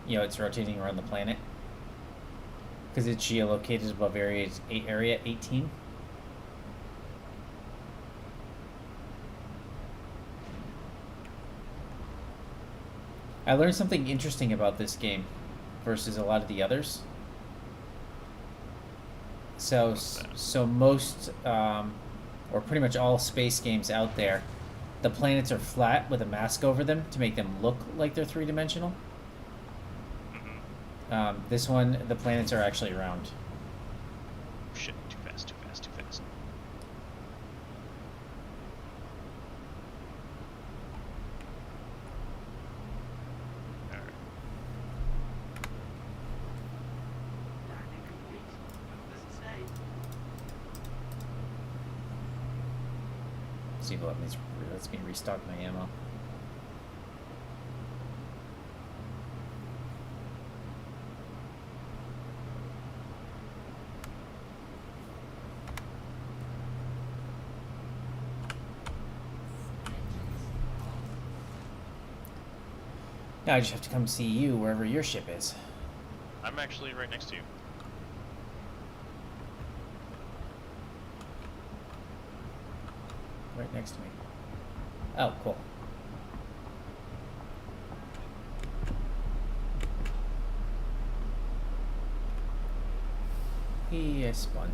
S2: it's rotating around the planet. Because it's geolocated above area 18. I learned something interesting about this game versus a lot of the others. So most, or pretty much all space games out there, the planets are flat with a mask over them to make them look like they're three-dimensional.
S1: Mm-hmm.
S2: This one, the planets are actually round.
S1: Shit, too fast, too fast, too fast. Alright.
S2: See if it lets me restock my ammo. Now I just have to come see you wherever your ship is.
S1: I'm actually right next to you.
S2: Right next to me. Oh, cool. I spun.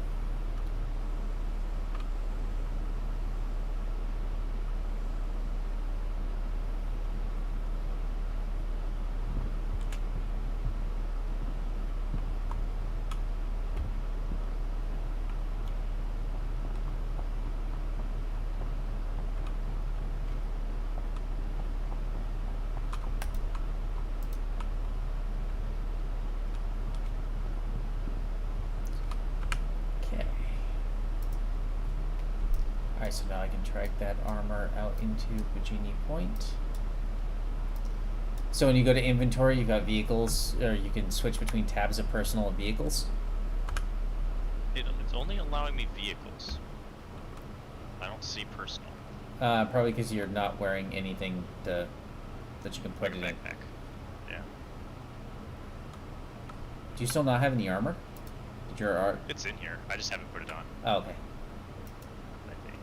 S2: Alright, so now I can track that armor out into Bajini Point. So when you go to inventory, you've got vehicles, or you can switch between tabs of personal and vehicles.
S1: It's only allowing me vehicles. I don't see personal.
S2: Probably because you're not wearing anything that you can put
S1: Like
S2: it
S1: a
S2: in.
S1: backpack. Yeah.
S2: Do you still not have any armor? Did your art?
S1: It's in here. I just haven't put it on,
S2: Oh, okay.
S1: I think.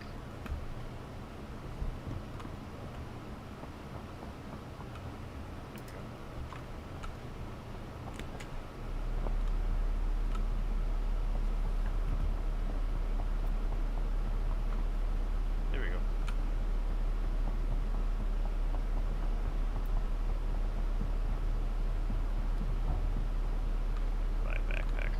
S1: There we go. Buy a backpack.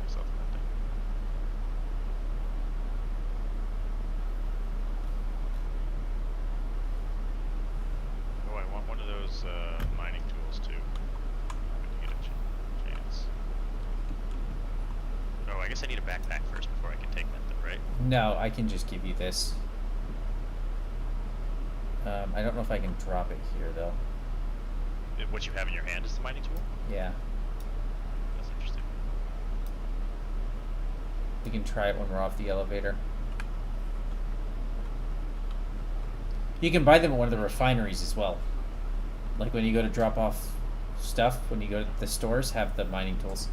S1: Myself nothing. Oh, I want one of those mining tools too. When you get a chance. Oh, I guess I need a backpack first before I can take that, though, right?
S2: No, I can just give you this. I don't know if I can drop it here, though.
S1: What you have in your hand is the mining tool?
S2: Yeah.
S1: That's interesting.
S2: We can try it when we're off the elevator. You can buy them at one of the refineries as well. Like when you go to drop off stuff, when you go to the stores, have the mining tools.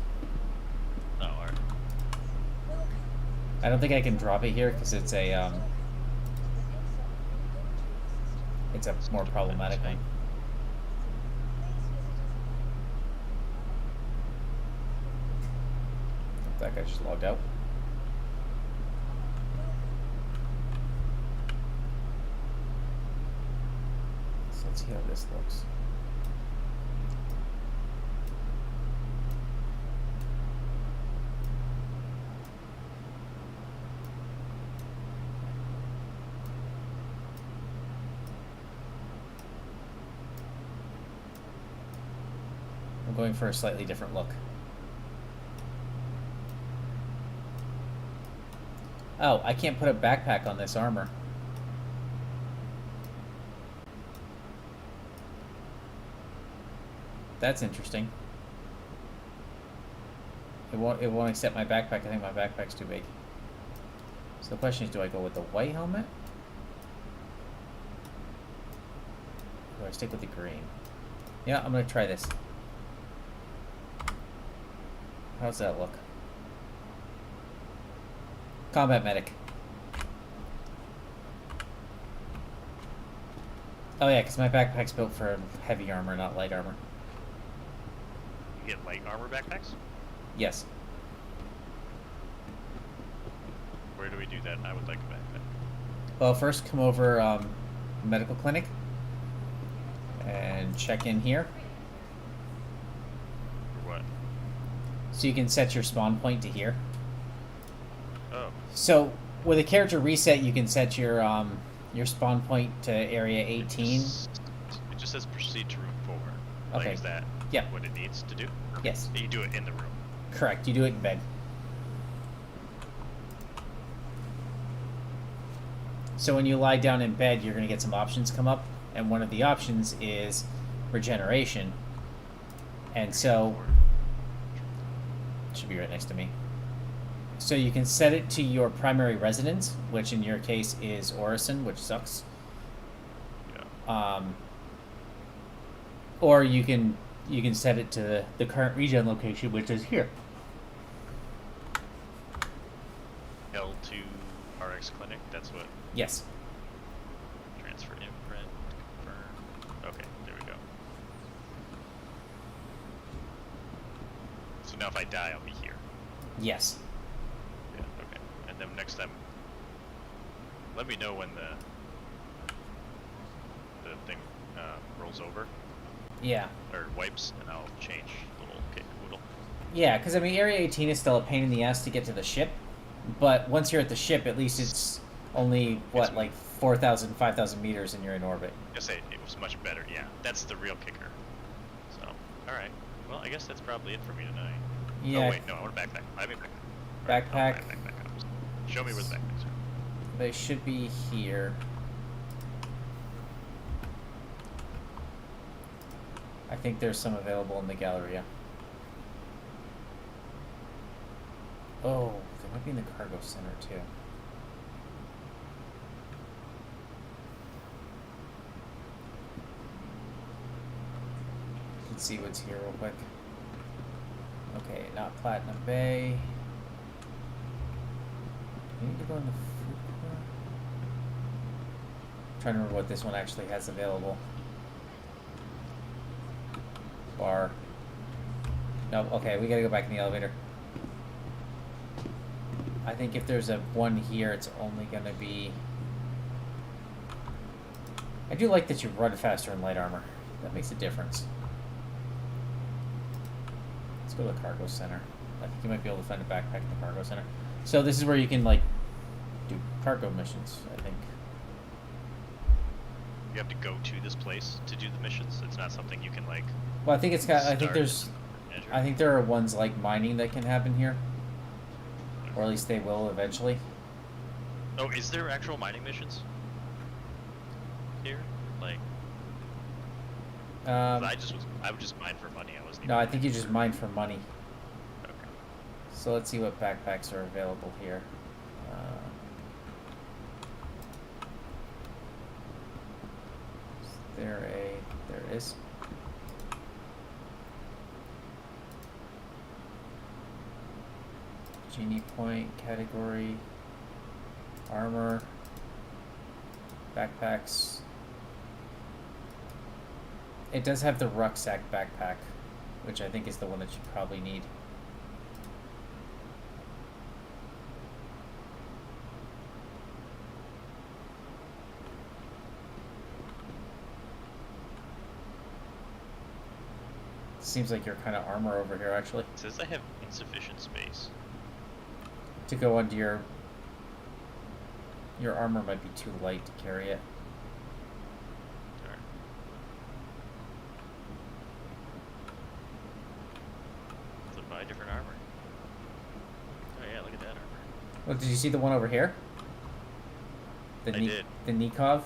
S1: Oh, alright.
S2: I don't think I can drop it here because it's a more problematic one. That guy just logged out. So let's see how this looks. I'm going for a slightly different look. Oh, I can't put a backpack on this armor. That's interesting. It won't accept my backpack. I think my backpack's too big. So the question is, do I go with the white helmet? Or do I stick with the green? Yeah, I'm gonna try this. How's that look? Combat medic. Oh yeah, because my backpack's built for heavy armor, not light armor.
S1: You get light armor backpacks?
S2: Yes.
S1: Where do we do that? I would like a backpack.
S2: Well, first come over medical clinic and check in here.
S1: For what?
S2: So you can set your spawn point to here.
S1: Oh.
S2: So with a character reset, you can set your spawn point to area 18.
S1: It just says proceed to room 4.
S2: Okay.
S1: Like, is that
S2: Yeah.
S1: what it needs to do?
S2: Yes.
S1: You do it in the room.
S2: Correct. You do it in bed. So when you lie down in bed, you're going to get some options come up, and one of the options is regeneration. And so it should be right next to me. So you can set it to your primary residence, which in your case is Orison, which sucks.
S1: Yeah.
S2: Or you can set it to the current regen location, which is here.
S1: L2 RX clinic, that's what.
S2: Yes.
S1: Transfer imprint, confirm. Okay, there we go. So now if I die, I'll be here.
S2: Yes.
S1: Yeah, okay. And then next time, let me know when the thing rolls over
S2: Yeah.
S1: or wipes, and I'll change the little kick noodle.
S2: Yeah, because I mean, Area 18 is still a pain in the ass to get to the ship, but once you're at the ship, at least it's only what, like 4,000, 5,000 meters, and you're in orbit.
S1: I say it was much better. Yeah, that's the real kicker. So, all right. Well, I guess that's probably it for me tonight.
S2: Yeah.
S1: Oh wait, no, I want a backpack. I have a backpack. Right,
S2: Backpack.
S1: I'll buy a backpack. Show me where the backpacks are.
S2: They should be here. I think there's some available in the Galleria. Oh, they might be in the cargo center too. Let's see what's here real quick. Okay, not Platinum Bay. Do we need to go in the food court? I'm trying to remember what this one actually has available. Bar. No, okay, we gotta go back in the elevator. I think if there's a one here, it's only gonna be... I do like that you run faster in light armor. That makes a difference. Let's go to the cargo center. I think you might be able to find a backpack in the cargo center. So this is where you can, like, do cargo missions, I think.
S1: You have to go to this place to do the missions. It's not something you can like.
S2: Well, I think it's got. I think
S1: start
S2: there's.
S1: and enter.
S2: I think there are ones like mining that can happen here, or at least they will eventually.
S1: Oh, is there actual mining missions here? Like, 'cause I would just mine for money. I wasn't.
S2: No,
S1: even
S2: I think you just mine for money.
S1: Okay.
S2: So let's see what backpacks are available here. Is there it is. Genie point category, armor, backpacks. It does have the rucksack backpack, which I think is the one that you probably need. Seems like you're kind of armor over here, actually.
S1: It says I have insufficient space.
S2: To go onto your armor might be too light to carry it.
S1: Alright. So buy different armor. Oh yeah, look at that armor.
S2: Well, did you see the one over here?
S1: I did.
S2: The Nikov?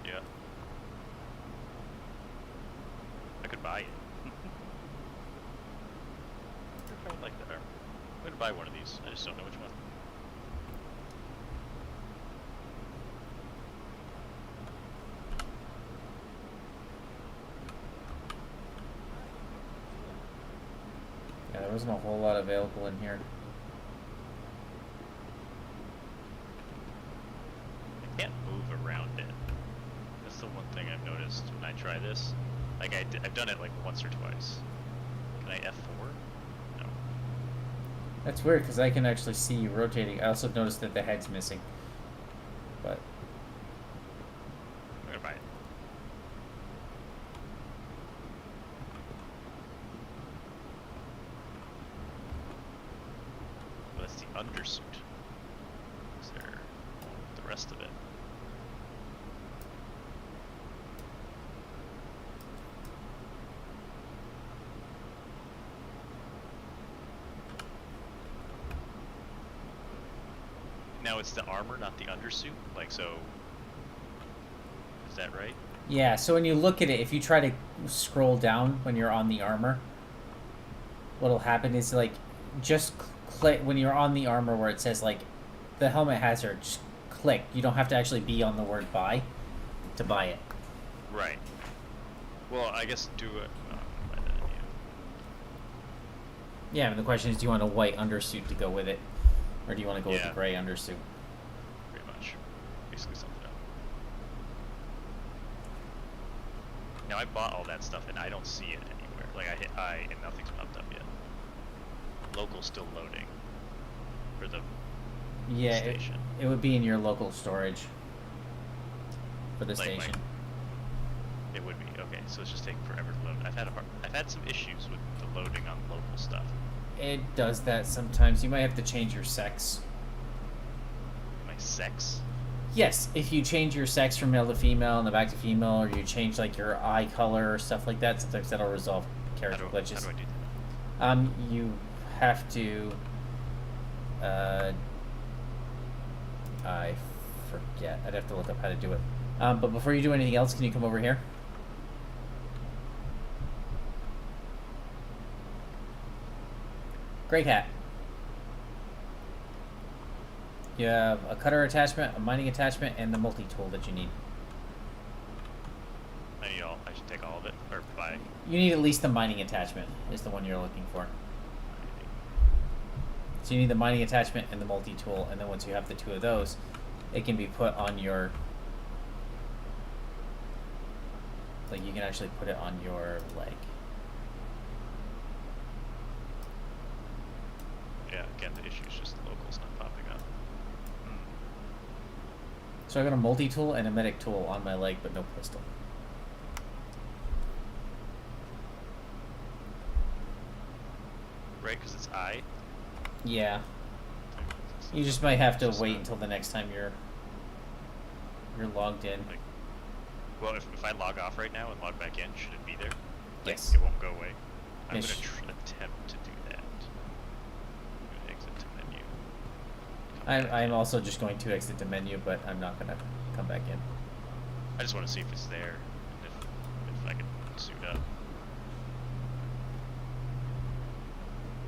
S1: Yeah. I could buy it. I wonder if I would like that armor. I'm gonna buy one of these. I just don't know which one.
S2: Yeah, there wasn't a whole lot available in here.
S1: I can't move around it. That's the one thing I've noticed when I try this. Like I've done it like once or twice. Can I F4? No.
S2: That's weird because I can actually see you rotating. I also noticed that the head's missing. But
S1: I'm gonna buy it. Well, that's the undersuit. Is there the rest of it? Now it's the armor, not the undersuit. Like so. Is that right?
S2: yeah, so when you look at it, if you try to scroll down when you're on the armor, what'll happen is like just click when you're on the armor where it says like the helmet hazard, just click. You don't have to actually be on the word buy to buy it.
S1: Right. Well, I guess do it.
S2: Yeah, and the question is, do you want a white undersuit to go with it, or do you want to go with
S1: Yeah.
S2: the gray undersuit?
S1: Pretty much. Basically something else. Now I bought all that stuff and I don't see it anywhere. Like I hit I and nothing's popped up yet. Local's still loading for the
S2: Yeah, it,
S1: station.
S2: it would be in your local storage for the
S1: Like my-
S2: station.
S1: It would be okay. So it's just taking forever to load. I've had some issues with the loading on local stuff.
S2: It does that sometimes. You might have to change your sex.
S1: My sex.
S2: Yes, if you change your sex from male to female and then back to female, or you change like your eye color or stuff like that, sometimes that'll resolve
S1: How
S2: character
S1: do
S2: glitches.
S1: I do that?
S2: You have to. I forget. I'd have to look up how to do it. But before you do anything else, can you come over here? Great hat. You have a cutter attachment, a mining attachment, and the multi-tool that you need.
S1: I should take all of it or buy.
S2: You need at least the mining attachment, is the one you're looking for. So you need the mining attachment and the multi-tool, and then once you have the two of those, it can be put on your... Like, you can actually put it on your leg.
S1: Yeah. Again, the issue is just the local's not popping up.
S2: So I got a multi-tool and a medic tool on my leg, but no pistol.
S1: Right, because it's I.
S2: Yeah. You just might have to
S1: Just
S2: wait
S1: not-
S2: until the next time you're logged in.
S1: Like, well, if I log off right now and log back in, should it be there? Like,
S2: Yes.
S1: it won't go away. I'm
S2: Yes.
S1: gonna attempt to do that. I'm gonna exit to menu. Come back
S2: I'm
S1: in.
S2: also just going to exit the menu, but I'm not gonna come back in.
S1: I just want to see if it's there, and if I can suit up.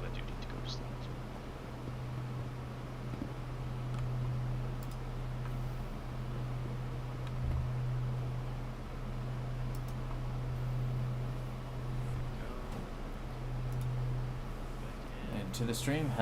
S1: But I do need to go to sleep.
S2: to the stream.